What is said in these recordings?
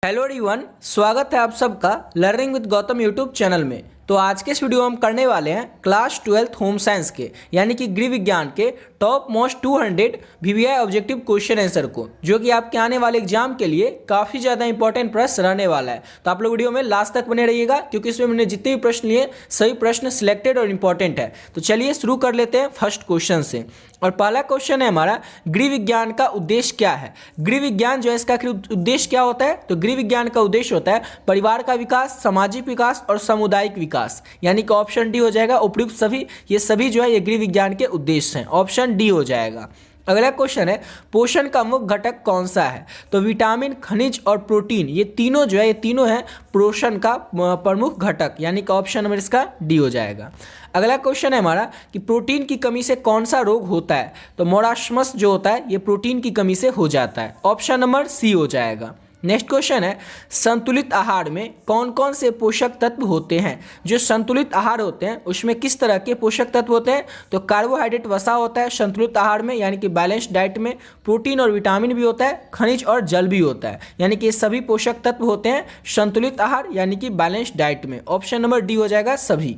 Hello everyone, स्वागत है आप सबका learning with Gautam YouTube channel में। तो आज के इस वीडियो में हम करने वाले हैं क्लास 12th होम साइंस के यानी कि गृह विज्ञान के top most 200 VVI objective question answer को, जो कि आपके आने वाले एग्जाम के लिए काफ़ी ज़्यादा इंपॉर्टेंट प्रश्न रहने वाला है। तो आप लोग वीडियो में लास्ट तक बने रहिएगा, क्योंकि इसमें मैंने जितने भी प्रश्न लिए सभी प्रश्न सिलेक्टेड और इंपॉर्टेंट है। तो चलिए शुरू कर लेते हैं फर्स्ट क्वेश्चन से। और पहला क्वेश्चन है हमारा, गृह विज्ञान का उद्देश्य क्या है। गृह विज्ञान जो है इसका उद्देश्य क्या होता है, तो गृह विज्ञान का उद्देश्य होता है परिवार का विकास, सामाजिक विकास और सामुदायिक विकास, यानी कि ऑप्शन डी हो जाएगा। उपयुक्त सभी ये सभी जो है ये गृह विज्ञान के उद्देश्य हैं, ऑप्शन डी हो जाएगा। अगला क्वेश्चन है, पोषण का मुख्य घटक कौन सा है। तो विटामिन, खनिज और प्रोटीन, ये तीनों जो है ये तीनों है पोषण का प्रमुख घटक, यानी कि ऑप्शन नंबर इसका डी हो जाएगा। अगला क्वेश्चन है हमारा कि प्रोटीन की कमी से कौन सा रोग होता है। तो मोरास्मस जो होता है ये प्रोटीन की कमी से हो जाता है, ऑप्शन नंबर सी हो जाएगा। नेक्स्ट क्वेश्चन है, संतुलित आहार में कौन कौन से पोषक तत्व होते हैं। जो संतुलित आहार होते हैं उसमें किस तरह के पोषक तत्व होते हैं। तो कार्बोहाइड्रेट वसा होता है संतुलित आहार में, यानी कि बैलेंस्ड डाइट में। प्रोटीन और विटामिन भी होता है, खनिज और जल भी होता है, यानी कि ये सभी पोषक तत्व होते हैं संतुलित आहार यानी कि बैलेंस्ड डाइट में, ऑप्शन नंबर डी हो जाएगा सभी।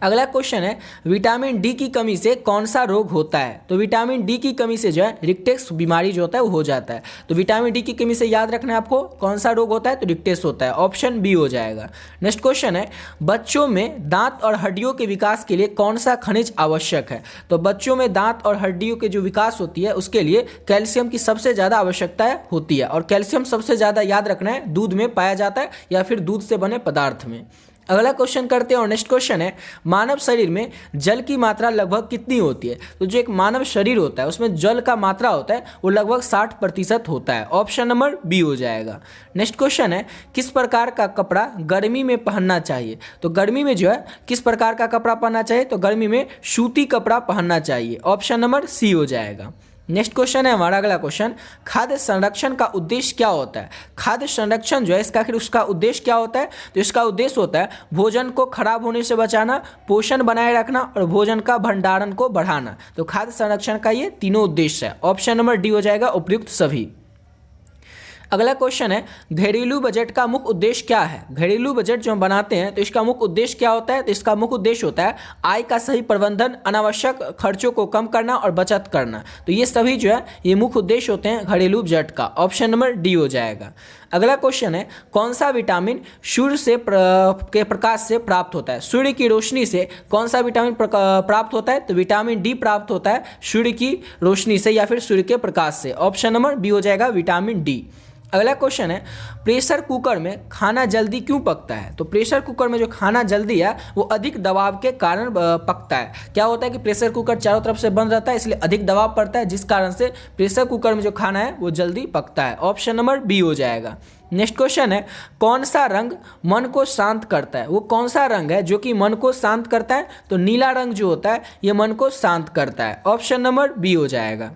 अगला क्वेश्चन है, विटामिन डी की कमी से कौन सा रोग होता है। तो विटामिन डी की कमी से जो है रिक्टेक्स बीमारी जो होता है वो हो जाता है। तो विटामिन डी की कमी से याद रखना है आपको कौन सा रोग होता है, तो रिक्टेक्स होता है, ऑप्शन बी हो जाएगा। नेक्स्ट क्वेश्चन है, बच्चों में दांत और हड्डियों के विकास के लिए कौन सा खनिज आवश्यक है। तो बच्चों में दांत और हड्डियों के जो विकास होती है उसके लिए कैल्शियम की सबसे ज़्यादा आवश्यकता होती है, और कैल्शियम सबसे ज़्यादा याद रखना है दूध में पाया जाता है या फिर दूध से बने पदार्थ में। अगला क्वेश्चन करते हैं, और नेक्स्ट क्वेश्चन है, मानव शरीर में जल की मात्रा लगभग कितनी होती है। तो जो एक मानव शरीर होता है उसमें जल का मात्रा होता है वो लगभग 60% होता है, ऑप्शन नंबर बी हो जाएगा। नेक्स्ट क्वेश्चन है, किस प्रकार का कपड़ा गर्मी में पहनना चाहिए। तो गर्मी में जो है किस प्रकार का कपड़ा पहनना चाहिए, तो गर्मी में सूती कपड़ा पहनना चाहिए, ऑप्शन नंबर सी हो जाएगा। नेक्स्ट क्वेश्चन है हमारा अगला क्वेश्चन, खाद्य संरक्षण का उद्देश्य क्या होता है। खाद्य संरक्षण जो है इसका आखिर उसका उद्देश्य क्या होता है। तो इसका उद्देश्य होता है भोजन को खराब होने से बचाना, पोषण बनाए रखना और भोजन का भंडारण को बढ़ाना। तो खाद्य संरक्षण का ये तीनों उद्देश्य है, ऑप्शन नंबर डी हो जाएगा उपयुक्त सभी। अगला क्वेश्चन है, घरेलू बजट का मुख्य उद्देश्य क्या है। घरेलू बजट जो हम बनाते हैं तो इसका मुख्य उद्देश्य क्या होता है। तो इसका मुख्य उद्देश्य होता है आय का सही प्रबंधन, अनावश्यक खर्चों को कम करना और बचत करना। तो ये सभी जो है ये मुख्य उद्देश्य होते हैं घरेलू बजट का, ऑप्शन नंबर डी हो जाएगा। अगला क्वेश्चन है, कौन सा विटामिन सूर्य से के प्रकाश से प्राप्त होता है। सूर्य की रोशनी से कौन सा विटामिन प्राप्त होता है। तो विटामिन डी प्राप्त होता है सूर्य की रोशनी से या फिर सूर्य के प्रकाश से, ऑप्शन नंबर बी हो जाएगा विटामिन डी। अगला क्वेश्चन है, प्रेशर कुकर में खाना जल्दी क्यों पकता है। तो प्रेशर कुकर में जो खाना जल्दी है वो अधिक दबाव के कारण पकता है। क्या होता है कि प्रेशर कुकर चारों तरफ से बंद रहता है, इसलिए अधिक दबाव पड़ता है, जिस कारण से प्रेशर कुकर में जो खाना है वो जल्दी पकता है, ऑप्शन नंबर बी हो जाएगा। नेक्स्ट क्वेश्चन है, कौन सा रंग मन को शांत करता है। वो कौन सा रंग है जो कि मन को शांत करता है। तो नीला रंग जो होता है ये मन को शांत करता है, ऑप्शन नंबर बी हो जाएगा।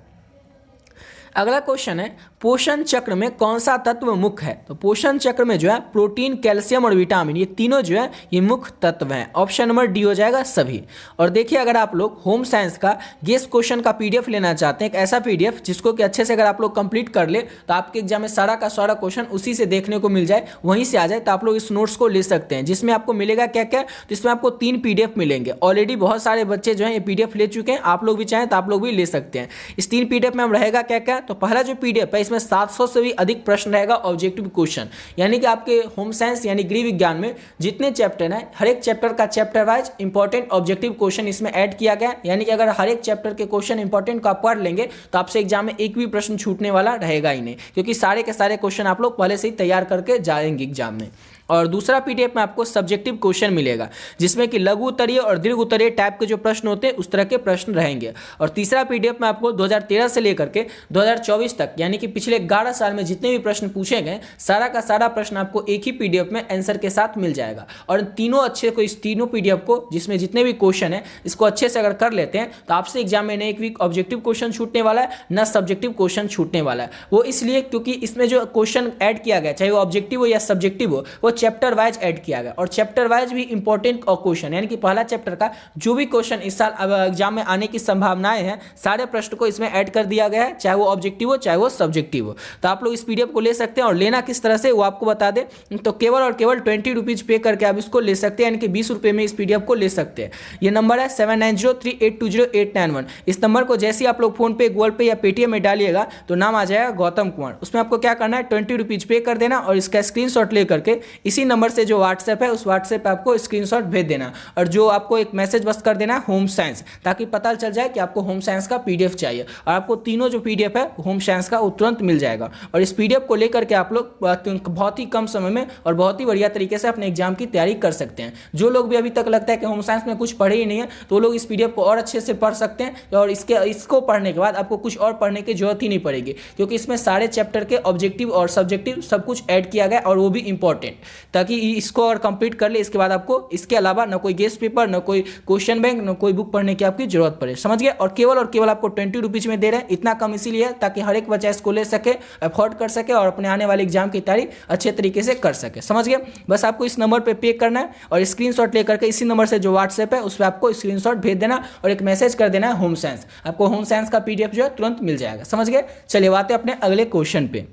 अगला क्वेश्चन है, पोषण चक्र में कौन सा तत्व मुख्य है। तो पोषण चक्र में जो है प्रोटीन, कैल्शियम और विटामिन, ये तीनों जो है ये मुख्य तत्व हैं, ऑप्शन नंबर डी हो जाएगा सभी। और देखिए, अगर आप लोग होम साइंस का गेस क्वेश्चन का पीडीएफ लेना चाहते हैं, एक ऐसा पीडीएफ जिसको कि अच्छे से अगर आप लोग कंप्लीट कर ले तो आपके एग्जाम में सारा का सारा क्वेश्चन उसी से देखने को मिल जाए, वहीं से आ जाए, तो आप लोग इस नोट्स को ले सकते हैं। जिसमें आपको मिलेगा क्या क्या, तो इसमें आपको 3 पीडीएफ मिलेंगे। ऑलरेडी बहुत सारे बच्चे जो है ये पीडीएफ ले चुके हैं, आप लोग भी चाहें तो आप लोग भी ले सकते हैं। इस 3 पीडीएफ में हम रहेगा क्या क्या, तो पहला जो पीडीएफ है इसमें 700 से भी अधिक प्रश्न रहेगा ऑब्जेक्टिव क्वेश्चन, यानी कि आपके होम साइंस यानी गृह विज्ञान में जितने चैप्टर हैं हर एक चैप्टर का chapter wise important objective question इसमें ऐड किया गया, यानी कि अगर हर एक चैप्टर के क्वेश्चन इंपॉर्टेंट को आप पढ़ लेंगे तो आपसे एग्जाम में एक भी प्रश्न छूटने वाला रहेगा ही नहीं, क्योंकि सारे के सारे क्वेश्चन आप लोग पहले से ही तैयार करके जाएंगे एग्जाम में। और दूसरा पीडीएफ में आपको सब्जेक्टिव क्वेश्चन मिलेगा, जिसमें कि लघु उत्तरीय और दीर्घ उत्तरीय टाइप के जो प्रश्न होते हैं उस तरह के प्रश्न रहेंगे। और तीसरा पीडीएफ में आपको 2013 से लेकर के 2024 तक, यानी कि पिछले 11 साल में जितने भी प्रश्न पूछे गए सारा का सारा प्रश्न आपको एक ही पीडीएफ में आंसर के साथ मिल जाएगा। और तीनों अच्छे को, इस तीनों पीडीएफ को जिसमें जितने भी क्वेश्चन है इसको अच्छे से अगर कर लेते हैं तो आपसे एग्जाम में न एक वीक ऑब्जेक्टिव क्वेश्चन छूटने वाला है न सब्जेक्टिव क्वेश्चन छूटने वाला है। वो इसलिए क्योंकि इसमें जो क्वेश्चन ऐड किया गया, चाहे वो ऑब्जेक्टिव हो या सब्जेक्टिव हो, वो चैप्टर वाइज ऐड किया गया, और चैप्टर वाइज भी इंपॉर्टेंट क्वेश्चन, यानी कि पहला चैप्टर का जो भी क्वेश्चन इस साल अब एग्जाम में आने की संभावनाएं हैं सारे प्रश्न को इसमें ऐड कर दिया गया है, चाहे वो ऑब्जेक्टिव हो चाहे वो सब्जेक्टिव हो। तो आप लोग इस पीडीएफ को ले सकते हैं, और लेना किस तरह से वो आपको बता दें, तो केवल और केवल 20 रुपीज़ पे करके आप इसको ले सकते हैं, यानी कि 20 रुपये में इस पीडीएफ को ले सकते हैं। ये नंबर है 7903820891। इस नंबर को जैसे ही आप लोग फोन पे, गूगल पे या पेटीएम में डालिएगा तो नाम आ जाएगा गौतम कुमार। उसमें आपको क्या करना है, 20 रुपीज़ पे कर देना और इसका स्क्रीनशॉट ले करके इसी नंबर से जो व्हाट्सएप है उस व्हाट्सएप पे आपको स्क्रीनशॉट भेज देना, और जो आपको एक मैसेज बस कर देना होम साइंस, ताकि पता चल जाए कि आपको होम साइंस का पीडीएफ चाहिए, और आपको तीनों जो पीडीएफ है होम साइंस का वो तुरंत मिल जाएगा। और इस पीडीएफ को लेकर के आप लोग बहुत ही कम समय में और बहुत ही बढ़िया तरीके से अपने एग्जाम की तैयारी कर सकते हैं। जो लोग भी अभी तक लगता है कि होम साइंस में कुछ पढ़े ही नहीं है, तो वो लोग इस पीडीएफ को और अच्छे से पढ़ सकते हैं, और इसको पढ़ने के बाद आपको कुछ और पढ़ने की जरूरत ही नहीं पड़ेगी, क्योंकि इसमें सारे चैप्टर के ऑब्जेक्टिव और सब्जेक्टिव सब कुछ ऐड किया गया, और वो भी इंपॉर्टेंट, ताकि इसको और कंप्लीट कर ले, इसके बाद आपको इसके अलावा न कोई गेस्ट पेपर, न कोई क्वेश्चन बैंक, न कोई बुक पढ़ने की आपकी जरूरत पड़े। समझ गए? और केवल आपको 20 रुपीज़ में दे रहे हैं। इतना कम इसीलिए ताकि हर एक बच्चा इसको ले सके, अफोर्ड कर सके, और अपने आने वाले एग्जाम की तैयारी अच्छे तरीके से कर सके। समझ गए? बस आपको इस नंबर पर पे करना है, और स्क्रीनशॉट लेकर के इसी नंबर से जो व्हाट्सएप है उस पर आपको स्क्रीनशॉट भेज देना, और एक मैसेज कर देना है होम साइंस। आपको होम साइंस का पीडीएफ जो है तुरंत मिल जाएगा। समझ गए? चलिए आते हैं अपने अगले क्वेश्चन पे।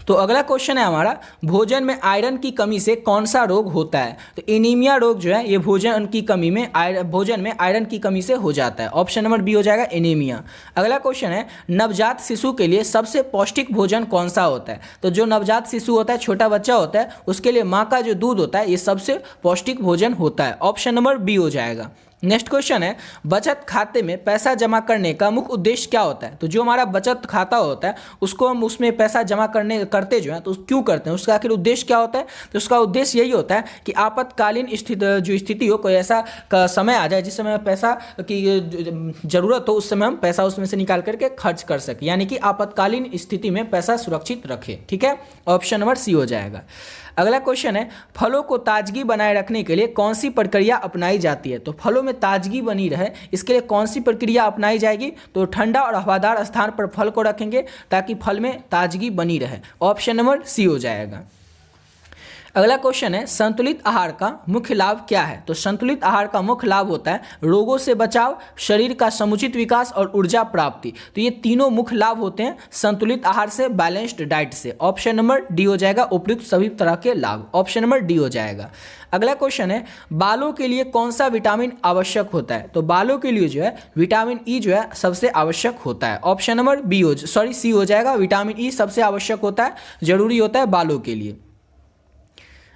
तो अगला क्वेश्चन है हमारा, भोजन में आयरन की कमी से कौन सा रोग होता है? तो एनीमिया रोग जो है ये भोजन में आयरन की कमी से हो जाता है। ऑप्शन नंबर बी हो जाएगा एनीमिया। अगला क्वेश्चन है, नवजात शिशु के लिए सबसे पौष्टिक भोजन कौन सा होता है? तो जो नवजात शिशु होता है, छोटा बच्चा होता है, उसके लिए माँ का जो दूध होता है ये सबसे पौष्टिक भोजन होता है। ऑप्शन नंबर बी हो जाएगा। नेक्स्ट क्वेश्चन है, बचत खाते में पैसा जमा करने का मुख्य उद्देश्य क्या होता है? तो जो हमारा बचत खाता होता है उसको हम उसमें पैसा जमा करते जो है, तो क्यों करते हैं, उसका आखिर उद्देश्य क्या होता है? तो उसका उद्देश्य यही होता है कि आपातकालीन स्थिति हो, कोई ऐसा समय आ जाए जिस समय पैसा की जरूरत हो, उस समय हम पैसा उसमें से निकाल करके खर्च कर सके, यानी कि आपातकालीन स्थिति में पैसा सुरक्षित रखे। ठीक है, ऑप्शन नंबर सी हो जाएगा। अगला क्वेश्चन है, फलों को ताजगी बनाए रखने के लिए कौन सी प्रक्रिया अपनाई जाती है? तो फलों में ताजगी बनी रहे इसके लिए कौन सी प्रक्रिया अपनाई जाएगी? तो ठंडा और हवादार स्थान पर फल को रखेंगे ताकि फल में ताजगी बनी रहे। ऑप्शन नंबर सी हो जाएगा। अगला क्वेश्चन है, संतुलित आहार का मुख्य लाभ क्या है? तो संतुलित आहार का मुख्य लाभ होता है रोगों से बचाव, शरीर का समुचित विकास और ऊर्जा प्राप्ति। तो ये तीनों मुख्य लाभ होते हैं संतुलित आहार से, बैलेंस्ड डाइट से। ऑप्शन नंबर डी हो जाएगा, उपयुक्त सभी तरह के लाभ। ऑप्शन नंबर डी हो जाएगा। अगला क्वेश्चन है, बालों के लिए कौन सा विटामिन आवश्यक होता है? तो बालों के लिए जो है विटामिन ई जो है सबसे आवश्यक होता है। ऑप्शन नंबर सी हो जाएगा। विटामिन ई सबसे आवश्यक होता है, जरूरी होता है बालों के लिए।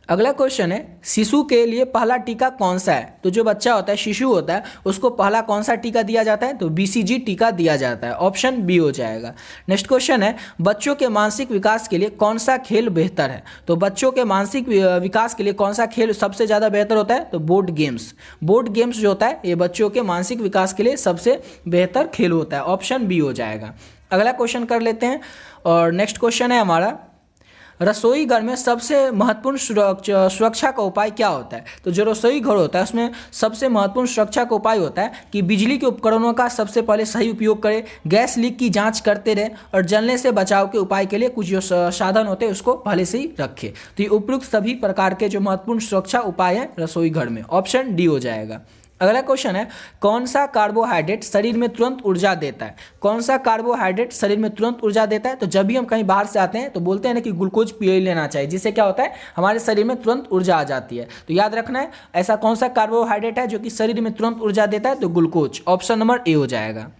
अगला क्वेश्चन है, शिशु के लिए पहला टीका कौन सा है? तो जो बच्चा होता है, शिशु होता है, उसको पहला कौन सा टीका दिया जाता है? तो बीसीजी टीका दिया जाता है। ऑप्शन बी हो जाएगा। नेक्स्ट क्वेश्चन है, बच्चों के मानसिक विकास के लिए कौन सा खेल बेहतर है? तो बच्चों के मानसिक विकास के लिए कौन सा खेल सबसे ज़्यादा बेहतर होता है? तो बोर्ड गेम्स जो होता है ये बच्चों के मानसिक विकास के लिए सबसे बेहतर खेल होता है। ऑप्शन बी हो जाएगा। अगला क्वेश्चन कर लेते हैं, और नेक्स्ट क्वेश्चन है हमारा, रसोई घर में सबसे महत्वपूर्ण सुरक्षा का उपाय क्या होता है? तो जो रसोई घर होता है उसमें सबसे महत्वपूर्ण सुरक्षा का उपाय होता है कि बिजली के उपकरणों का सबसे पहले सही उपयोग करें, गैस लीक की जांच करते रहें, और जलने से बचाव के उपाय के लिए कुछ जो साधन होते हैं उसको पहले से ही रखें। तो ये उपयुक्त सभी प्रकार के जो महत्वपूर्ण सुरक्षा उपाय हैं रसोई घर में। ऑप्शन डी हो जाएगा। अगला क्वेश्चन है, कौन सा कार्बोहाइड्रेट शरीर में तुरंत ऊर्जा देता है? कौन सा कार्बोहाइड्रेट शरीर में तुरंत ऊर्जा देता है? तो जब भी हम कहीं बाहर से आते हैं तो बोलते हैं ना कि ग्लूकोज पी लेना चाहिए, जिससे क्या होता है हमारे शरीर में तुरंत ऊर्जा आ जाती है। तो याद रखना है ऐसा कौन सा कार्बोहाइड्रेट है जो कि शरीर में तुरंत ऊर्जा देता है? तो ग्लूकोज। ऑप्शन नंबर ए हो जाएगा।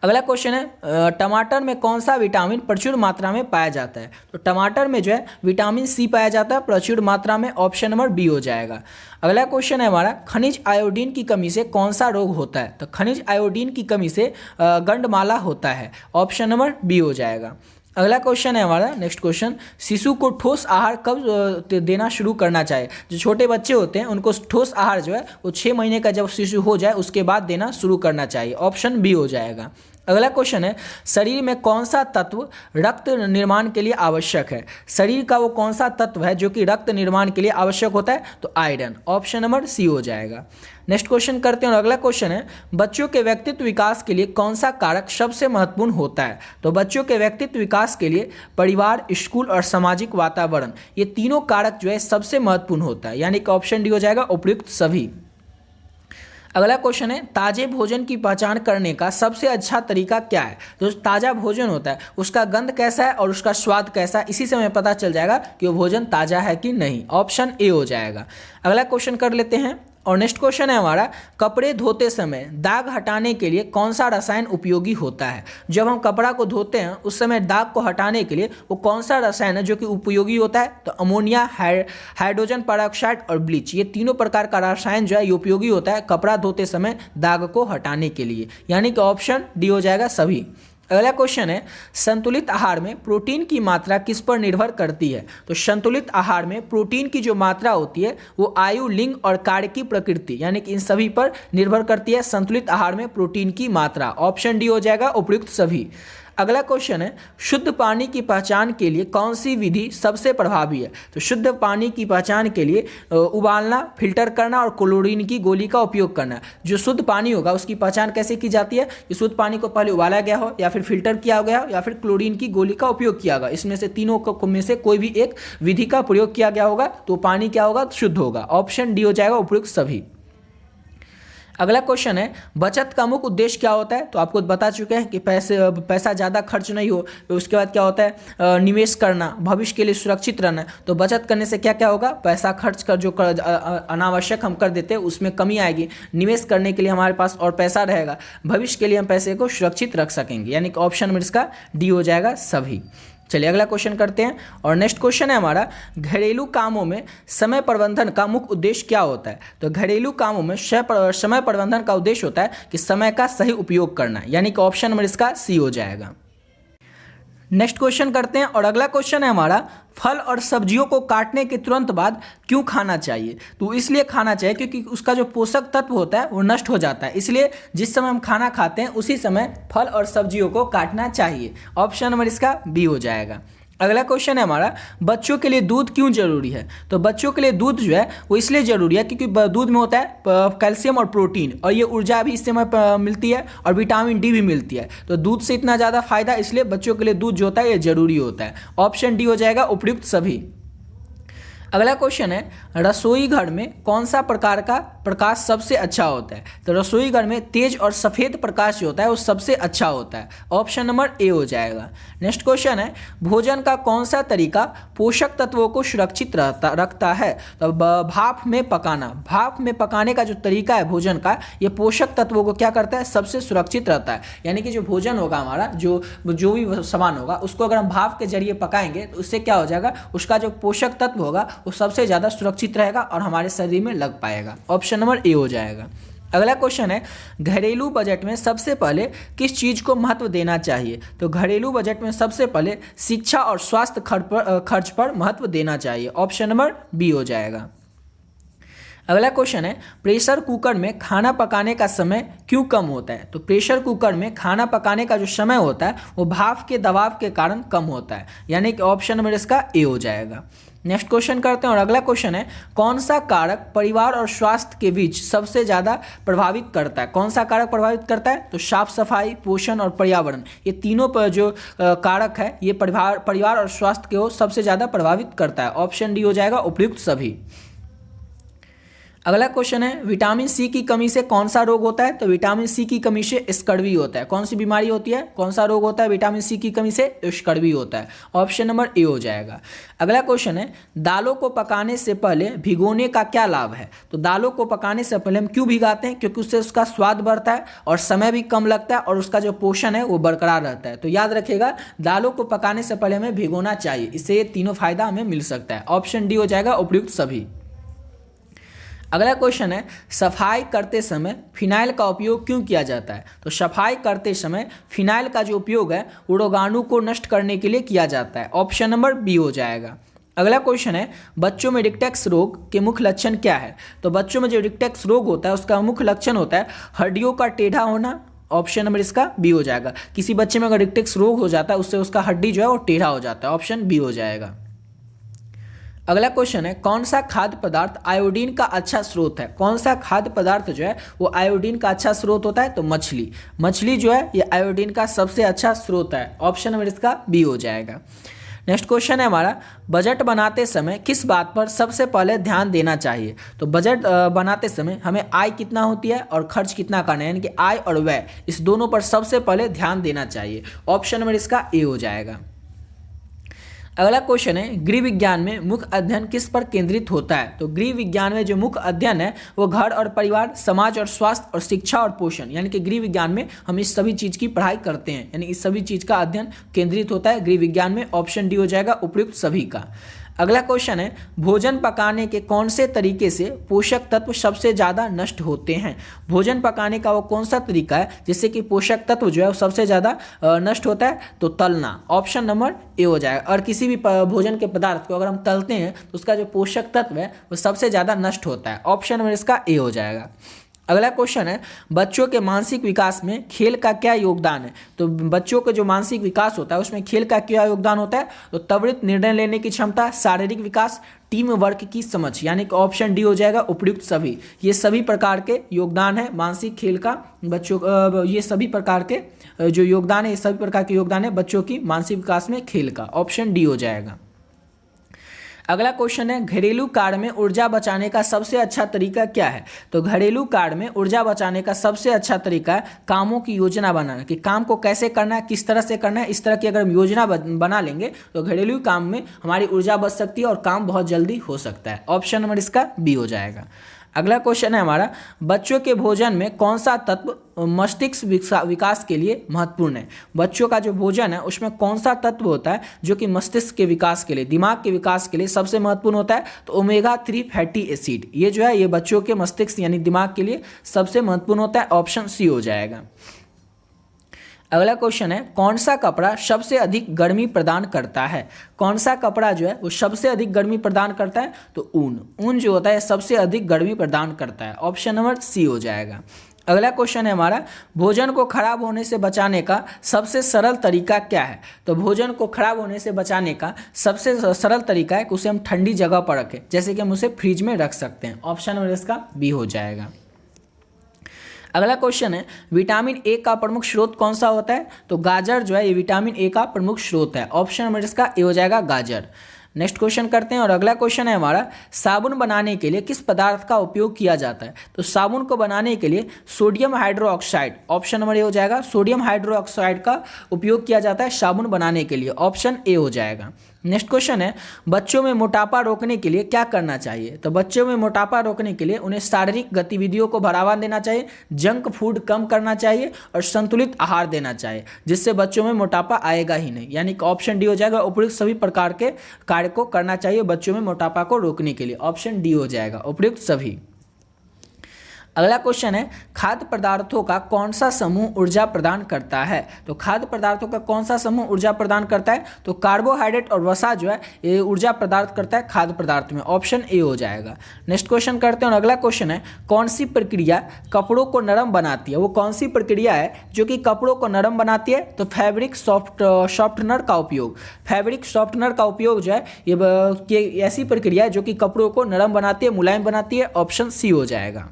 अगला क्वेश्चन है, टमाटर में कौन सा विटामिन प्रचुर मात्रा में पाया जाता है? तो टमाटर में जो है विटामिन सी पाया जाता है प्रचुर मात्रा में। ऑप्शन नंबर बी हो जाएगा। अगला क्वेश्चन है हमारा, खनिज आयोडीन की कमी से कौन सा रोग होता है? तो खनिज आयोडीन की कमी से गंडमाला होता है। ऑप्शन नंबर बी हो जाएगा। अगला क्वेश्चन है हमारा, नेक्स्ट क्वेश्चन, शिशु को ठोस आहार कब देना शुरू करना चाहिए? जो छोटे बच्चे होते हैं उनको ठोस आहार जो है वो 6 महीने का जब शिशु हो जाए उसके बाद देना शुरू करना चाहिए। ऑप्शन बी हो जाएगा। अगला क्वेश्चन है, शरीर में कौन सा तत्व रक्त निर्माण के लिए आवश्यक है? शरीर का वो कौन सा तत्व है जो कि रक्त निर्माण के लिए आवश्यक होता है? तो आयरन, ऑप्शन नंबर सी हो जाएगा। नेक्स्ट क्वेश्चन करते हैं और अगला क्वेश्चन है, बच्चों के व्यक्तित्व विकास के लिए कौन सा कारक सबसे महत्वपूर्ण होता है? तो बच्चों के व्यक्तित्व विकास के लिए परिवार, स्कूल और सामाजिक वातावरण, ये तीनों कारक जो है सबसे महत्वपूर्ण होता है, यानी कि ऑप्शन डी हो जाएगा उपयुक्त सभी। अगला क्वेश्चन है, ताजे भोजन की पहचान करने का सबसे अच्छा तरीका क्या है? जो ताज़ा भोजन होता है उसका गंध कैसा है और उसका स्वाद कैसा है, इसी से हमें पता चल जाएगा कि वो भोजन ताज़ा है कि नहीं, ऑप्शन ए हो जाएगा। अगला क्वेश्चन कर लेते हैं और नेक्स्ट क्वेश्चन है हमारा, कपड़े धोते समय दाग हटाने के लिए कौन सा रसायन उपयोगी होता है? जब हम कपड़ा को धोते हैं उस समय दाग को हटाने के लिए वो कौन सा रसायन है जो कि उपयोगी होता है? तो अमोनिया, हाइड्रोजन पेरोक्साइड और ब्लीच, ये तीनों प्रकार का रसायन जो है ये उपयोगी होता है कपड़ा धोते समय दाग को हटाने के लिए, यानी कि ऑप्शन डी हो जाएगा सभी। अगला क्वेश्चन है, संतुलित आहार में प्रोटीन की मात्रा किस पर निर्भर करती है? तो संतुलित आहार में प्रोटीन की जो मात्रा होती है वो आयु, लिंग और कार्य की प्रकृति, यानी कि इन सभी पर निर्भर करती है संतुलित आहार में प्रोटीन की मात्रा, ऑप्शन डी हो जाएगा उपयुक्त सभी। अगला क्वेश्चन है, शुद्ध पानी की पहचान के लिए कौन सी विधि सबसे प्रभावी है? तो शुद्ध पानी की पहचान के लिए उबालना, फिल्टर करना और क्लोरीन की गोली का उपयोग करना। जो शुद्ध पानी होगा उसकी पहचान कैसे की जाती है? कि शुद्ध पानी को पहले उबाला गया हो या फिर फिल्टर किया गया हो या फिर क्लोरीन की गोली का उपयोग किया गया, इसमें से तीनों में से कोई भी एक विधि का प्रयोग किया गया होगा तो पानी क्या होगा? शुद्ध होगा, ऑप्शन डी हो जाएगा उपयुक्त सभी। अगला क्वेश्चन है, बचत का मुख्य उद्देश्य क्या होता है? तो आपको बता चुके हैं कि पैसा ज़्यादा खर्च नहीं हो, तो उसके बाद क्या होता है? निवेश करना, भविष्य के लिए सुरक्षित रहना। तो बचत करने से क्या क्या होगा? पैसा खर्च कर जो अनावश्यक हम कर देते हैं उसमें कमी आएगी, निवेश करने के लिए हमारे पास और पैसा रहेगा, भविष्य के लिए हम पैसे को सुरक्षित रख सकेंगे, यानी कि ऑप्शन में इसका डी हो जाएगा सभी। चलिए अगला क्वेश्चन करते हैं और नेक्स्ट क्वेश्चन है हमारा, घरेलू कामों में समय प्रबंधन का मुख्य उद्देश्य क्या होता है? तो घरेलू कामों में समय प्रबंधन का उद्देश्य होता है कि समय का सही उपयोग करना, यानी कि ऑप्शन नंबर इसका सी हो जाएगा। नेक्स्ट क्वेश्चन करते हैं और अगला क्वेश्चन है हमारा, फल और सब्जियों को काटने के तुरंत बाद क्यों खाना चाहिए? तो इसलिए खाना चाहिए क्योंकि उसका जो पोषक तत्व होता है वो नष्ट हो जाता है, इसलिए जिस समय हम खाना खाते हैं उसी समय फल और सब्जियों को काटना चाहिए, ऑप्शन नंबर इसका बी हो जाएगा। अगला क्वेश्चन है हमारा, बच्चों के लिए दूध क्यों जरूरी है? तो बच्चों के लिए दूध जो है वो इसलिए जरूरी है क्योंकि दूध में होता है कैल्शियम और प्रोटीन, और ये ऊर्जा भी इससे मिलती है और विटामिन डी भी मिलती है। तो दूध से इतना ज़्यादा फायदा, इसलिए बच्चों के लिए दूध जो होता है ये जरूरी होता है, ऑप्शन डी हो जाएगा उपयुक्त सभी। अगला क्वेश्चन है, रसोई घर में कौन सा प्रकार का प्रकाश सबसे अच्छा होता है? तो रसोई घर में तेज और सफ़ेद प्रकाश जो होता है वो सबसे अच्छा होता है, ऑप्शन नंबर ए हो जाएगा। नेक्स्ट क्वेश्चन है, भोजन का कौन सा तरीका पोषक तत्वों को सुरक्षित रखता है? तो भाप में पकाना, भाप में पकाने का जो तरीका है भोजन का, ये पोषक तत्वों को क्या करता है? सबसे सुरक्षित रहता है, यानी कि जो भोजन होगा हमारा, जो भी सामान होगा उसको अगर हम भाप के जरिए पकाएंगे तो उससे क्या हो जाएगा? उसका जो पोषक तत्व होगा वो सबसे ज़्यादा सुरक्षित रहेगा और हमारे शरीर में लग पाएगा, ऑप्शन नंबर ए हो जाएगा। अगला क्वेश्चन है, घरेलू बजट में सबसे पहले किस चीज़ को महत्व देना चाहिए? तो घरेलू बजट में सबसे पहले शिक्षा और स्वास्थ्य खर्च पर महत्व देना चाहिए, ऑप्शन नंबर बी हो जाएगा। अगला क्वेश्चन है, प्रेशर कुकर में खाना पकाने का समय क्यों कम होता है? तो प्रेशर कुकर में खाना पकाने का जो समय होता है वो भाप के दबाव के कारण कम होता है, यानी कि ऑप्शन नंबर इसका ए हो जाएगा। नेक्स्ट क्वेश्चन करते हैं और अगला क्वेश्चन है, कौन सा कारक परिवार और स्वास्थ्य के बीच सबसे ज़्यादा प्रभावित करता है? कौन सा कारक प्रभावित करता है? तो साफ सफाई, पोषण और पर्यावरण, ये तीनों पर जो कारक है ये परिवार और स्वास्थ्य को सबसे ज़्यादा प्रभावित करता है, ऑप्शन डी हो जाएगा उपयुक्त सभी। अगला क्वेश्चन है, विटामिन सी की कमी से कौन सा रोग होता है? तो विटामिन सी की कमी से स्कर्वी होता है। कौन सी बीमारी होती है? कौन सा रोग होता है विटामिन सी की कमी से? स्कर्वी होता है, ऑप्शन नंबर ए हो जाएगा। अगला क्वेश्चन है, दालों को पकाने से पहले भिगोने का क्या लाभ है? तो दालों को पकाने से पहले हम क्यों भिगाते हैं? क्योंकि उससे उसका स्वाद बढ़ता है और समय भी कम लगता है और उसका जो पोषण है वो बरकरार रहता है। तो याद रखिएगा, दालों को पकाने से पहले हमें भिगोना चाहिए, इससे ये तीनों फायदा हमें मिल सकता है, ऑप्शन डी हो जाएगा उपयुक्त सभी। अगला क्वेश्चन है, सफाई करते समय फिनाइल का उपयोग क्यों किया जाता है? तो सफाई करते समय फिनाइल का जो उपयोग है वो रोगाणु को नष्ट करने के लिए किया जाता है, ऑप्शन नंबर बी हो जाएगा। अगला क्वेश्चन है, बच्चों में रिकेट्स रोग के मुख्य लक्षण क्या है? तो बच्चों में जो रिकेट्स रोग होता है उसका मुख्य लक्षण होता है हड्डियों का टेढ़ा होना, ऑप्शन नंबर इसका बी हो जाएगा। किसी बच्चे में अगर रिकेट्स रोग हो जाता है उससे उसका हड्डी जो है वो टेढ़ा हो जाता है, ऑप्शन बी हो जाएगा। अगला क्वेश्चन है कौन सा खाद्य पदार्थ आयोडीन का अच्छा स्रोत है? कौन सा खाद्य पदार्थ जो है वो आयोडीन का अच्छा स्रोत होता है? तो मछली। मछली जो है ये आयोडीन का सबसे अच्छा स्रोत है, ऑप्शन नंबर इसका बी हो जाएगा। नेक्स्ट क्वेश्चन है हमारा, बजट बनाते समय किस बात पर सबसे पहले ध्यान देना चाहिए? तो बजट बनाते समय हमें आय कितना होती है और खर्च कितना करना है, यानी कि आय और व्यय, इस दोनों पर सबसे पहले ध्यान देना चाहिए, ऑप्शन नंबर इसका ए हो जाएगा। अगला क्वेश्चन है गृह विज्ञान में मुख्य अध्ययन किस पर केंद्रित होता है? तो गृह विज्ञान में जो मुख्य अध्ययन है वो घर और परिवार, समाज और स्वास्थ्य और शिक्षा और पोषण, यानी कि गृह विज्ञान में हम इस सभी चीज़ की पढ़ाई करते हैं, यानी इस सभी चीज़ का अध्ययन केंद्रित होता है गृह विज्ञान में, ऑप्शन डी हो जाएगा उपयुक्त सभी का। अगला क्वेश्चन है भोजन पकाने के कौन से तरीके से पोषक तत्व सबसे ज़्यादा नष्ट होते हैं? भोजन पकाने का वो कौन सा तरीका है जिससे कि पोषक तत्व जो है वो सबसे ज़्यादा नष्ट होता है? तो तलना, ऑप्शन नंबर ए हो जाएगा। और किसी भी भोजन के पदार्थ को अगर हम तलते हैं तो उसका जो पोषक तत्व है वो सबसे ज़्यादा नष्ट होता है, ऑप्शन नंबर इसका ए हो जाएगा। अगला क्वेश्चन है बच्चों के मानसिक विकास में खेल का क्या योगदान है? तो बच्चों का जो मानसिक विकास होता है उसमें खेल का क्या योगदान होता है? तो त्वरित निर्णय लेने की क्षमता, शारीरिक विकास, टीम वर्क की समझ, यानी कि ऑप्शन डी हो जाएगा उपयुक्त सभी। ये सभी प्रकार के योगदान है मानसिक खेल का बच्चों, ये सभी प्रकार के जो योगदान है, ये सभी प्रकार के योगदान है बच्चों की मानसिक विकास में खेल का, ऑप्शन डी हो जाएगा। अगला क्वेश्चन है घरेलू कार्य में ऊर्जा बचाने का सबसे अच्छा तरीका क्या है? तो घरेलू कार्य में ऊर्जा बचाने का सबसे अच्छा तरीका है कामों की योजना बनाना, कि काम को कैसे करना है, किस तरह से करना है, इस तरह की अगर हम योजना बना लेंगे तो घरेलू काम में हमारी ऊर्जा बच सकती है और काम बहुत जल्दी हो सकता है, ऑप्शन नंबर इसका बी हो जाएगा। अगला क्वेश्चन है हमारा बच्चों के भोजन में कौन सा तत्व मस्तिष्क विकास के लिए महत्वपूर्ण है? बच्चों का जो भोजन है उसमें कौन सा तत्व होता है जो कि मस्तिष्क के विकास के लिए, दिमाग के विकास के लिए सबसे महत्वपूर्ण होता है? तो ओमेगा 3 फैटी एसिड, ये जो है ये बच्चों के मस्तिष्क यानी दिमाग के लिए सबसे महत्वपूर्ण होता है, ऑप्शन सी हो जाएगा। अगला क्वेश्चन है कौन सा कपड़ा सबसे अधिक गर्मी प्रदान करता है? कौन सा कपड़ा जो है वो सबसे अधिक गर्मी प्रदान करता है? तो ऊन जो होता है सबसे अधिक गर्मी प्रदान करता है, ऑप्शन नंबर सी हो जाएगा। अगला क्वेश्चन है हमारा भोजन को खराब होने से बचाने का सबसे सरल तरीका क्या है? तो भोजन को खराब होने से बचाने का सबसे सरल तरीका है कि उसे हम ठंडी जगह पर रखें, जैसे कि हम उसे फ्रिज में रख सकते हैं, ऑप्शन नंबर इसका बी हो जाएगा। अगला क्वेश्चन है विटामिन ए का प्रमुख स्रोत कौन सा होता है? तो गाजर जो है ये विटामिन ए का प्रमुख स्रोत है, ऑप्शन नंबर इसका ए हो जाएगा गाजर। नेक्स्ट क्वेश्चन करते हैं और अगला क्वेश्चन है हमारा साबुन बनाने के लिए किस पदार्थ का उपयोग किया जाता है? तो साबुन को बनाने के लिए sodium hydroxide, option number A हो जाएगा, सोडियम हाइड्रोक्साइड का उपयोग किया जाता है साबुन बनाने के लिए, ऑप्शन ए हो जाएगा। नेक्स्ट क्वेश्चन है बच्चों में मोटापा रोकने के लिए क्या करना चाहिए? तो बच्चों में मोटापा रोकने के लिए उन्हें शारीरिक गतिविधियों को बढ़ावा देना चाहिए, जंक फूड कम करना चाहिए और संतुलित आहार देना चाहिए, जिससे बच्चों में मोटापा आएगा ही नहीं, यानी कि ऑप्शन डी हो जाएगा उपयुक्त सभी प्रकार के कार्य को करना चाहिए बच्चों में मोटापा को रोकने के लिए, ऑप्शन डी हो जाएगा उपयुक्त सभी। अगला क्वेश्चन है खाद्य पदार्थों का कौन सा समूह ऊर्जा प्रदान करता है? तो खाद्य पदार्थों का कौन सा समूह ऊर्जा प्रदान करता है? तो कार्बोहाइड्रेट और वसा जो है ये ऊर्जा प्रदान करता है खाद्य पदार्थ में, ऑप्शन ए हो जाएगा। नेक्स्ट क्वेश्चन करते हैं और अगला क्वेश्चन है कौन सी प्रक्रिया कपड़ों को नरम बनाती है? वो कौन सी प्रक्रिया है जो कि कपड़ों को नरम बनाती है? तो फैब्रिक सॉफ्टनर का उपयोग, फैब्रिक सॉफ्टनर का उपयोग जो है ये ऐसी प्रक्रिया है जो कि कपड़ों को नरम बनाती है, मुलायम बनाती है, ऑप्शन सी हो जाएगा।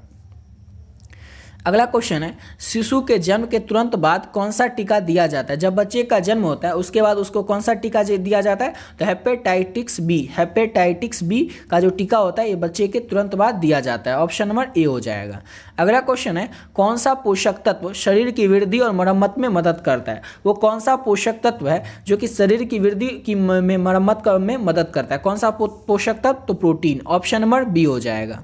अगला क्वेश्चन है शिशु के जन्म के तुरंत बाद कौन सा टीका दिया जाता है? जब बच्चे का जन्म होता है उसके बाद उसको कौन सा टीका दिया जाता है? तो हेपेटाइटिस बी का जो टीका होता है ये बच्चे के तुरंत बाद दिया जाता है, ऑप्शन नंबर ए हो जाएगा। अगला क्वेश्चन है कौन सा पोषक तत्व शरीर की वृद्धि और मरम्मत में मदद करता है? वो कौन सा पोषक तत्व है जो कि शरीर की वृद्धि की में मरम्मत में मदद करता है? कौन सा पोषक तत्व? तो प्रोटीन, ऑप्शन नंबर बी हो जाएगा।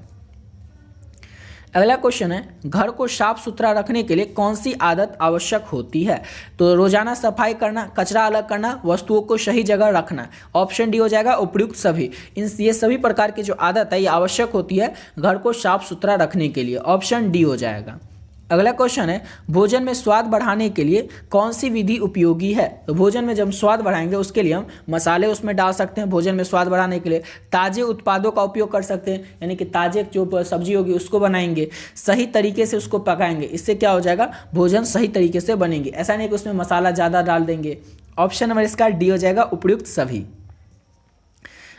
अगला क्वेश्चन है घर को साफ सुथरा रखने के लिए कौन सी आदत आवश्यक होती है? तो रोजाना सफाई करना, कचरा अलग करना, वस्तुओं को सही जगह रखना, ऑप्शन डी हो जाएगा उपयुक्त सभी। ये सभी प्रकार की जो आदत है ये आवश्यक होती है घर को साफ सुथरा रखने के लिए, ऑप्शन डी हो जाएगा। अगला क्वेश्चन है भोजन में स्वाद बढ़ाने के लिए कौन सी विधि उपयोगी है। तो भोजन में जब हम स्वाद बढ़ाएंगे उसके लिए हम मसाले उसमें डाल सकते हैं। भोजन में स्वाद बढ़ाने के लिए ताजे उत्पादों का उपयोग कर सकते हैं, यानी कि ताजे जो सब्जी होगी उसको बनाएंगे, सही तरीके से उसको पकाएंगे, इससे क्या हो जाएगा, भोजन सही तरीके से बनेंगे। ऐसा नहीं कि उसमें मसाला ज़्यादा डाल देंगे। ऑप्शन नंबर इसका डी हो जाएगा, उपयुक्त सभी।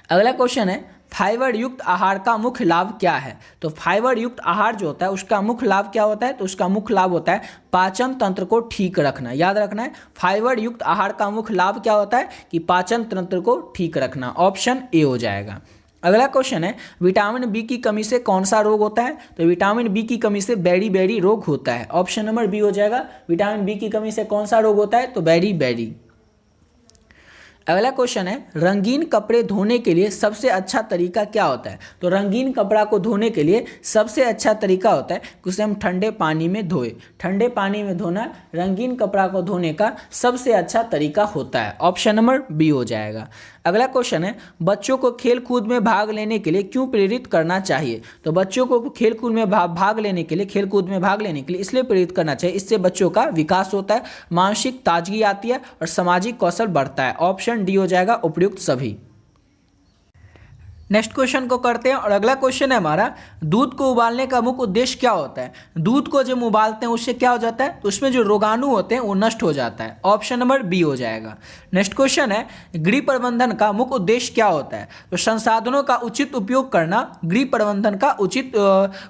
अगला क्वेश्चन है फाइबर युक्त आहार का मुख्य लाभ क्या है। तो फाइबर युक्त आहार जो होता है उसका मुख्य लाभ क्या होता है। तो उसका मुख्य लाभ होता है पाचन तंत्र को ठीक रखना। याद रखना है, फाइबर युक्त आहार का मुख्य लाभ क्या होता है कि पाचन तंत्र को ठीक रखना। ऑप्शन ए हो जाएगा। अगला क्वेश्चन है विटामिन बी की कमी से कौन सा रोग होता है। तो विटामिन बी की कमी से बेरी रोग होता है। ऑप्शन नंबर बी हो जाएगा। विटामिन बी की कमी से कौन सा रोग होता है, तो बेरी। अगला क्वेश्चन है रंगीन कपड़े धोने के लिए सबसे अच्छा तरीका क्या होता है। तो रंगीन कपड़ा को धोने के लिए सबसे अच्छा तरीका होता है कि उसे हम ठंडे पानी में धोए। ठंडे पानी में धोना रंगीन कपड़ा को धोने का सबसे अच्छा तरीका होता है। ऑप्शन नंबर बी हो जाएगा। अगला क्वेश्चन है बच्चों को खेल कूद में भाग लेने के लिए क्यों प्रेरित करना चाहिए। तो बच्चों को खेल कूद में भाग लेने के लिए इसलिए प्रेरित करना चाहिए, इससे बच्चों का विकास होता है, मानसिक ताजगी आती है और सामाजिक कौशल बढ़ता है। ऑप्शन डी हो जाएगा, उपयुक्त सभी। नेक्स्ट क्वेश्चन को करते हैं और अगला क्वेश्चन है हमारा दूध को उबालने का मुख्य उद्देश्य क्या होता है। दूध को जब उबालते हैं उससे क्या हो जाता है, तो उसमें जो रोगाणु होते हैं वो नष्ट हो जाता है। ऑप्शन नंबर बी हो जाएगा। नेक्स्ट क्वेश्चन है गृह प्रबंधन का मुख्य उद्देश्य क्या होता है। तो संसाधनों का उचित उपयोग करना गृह प्रबंधन का उचित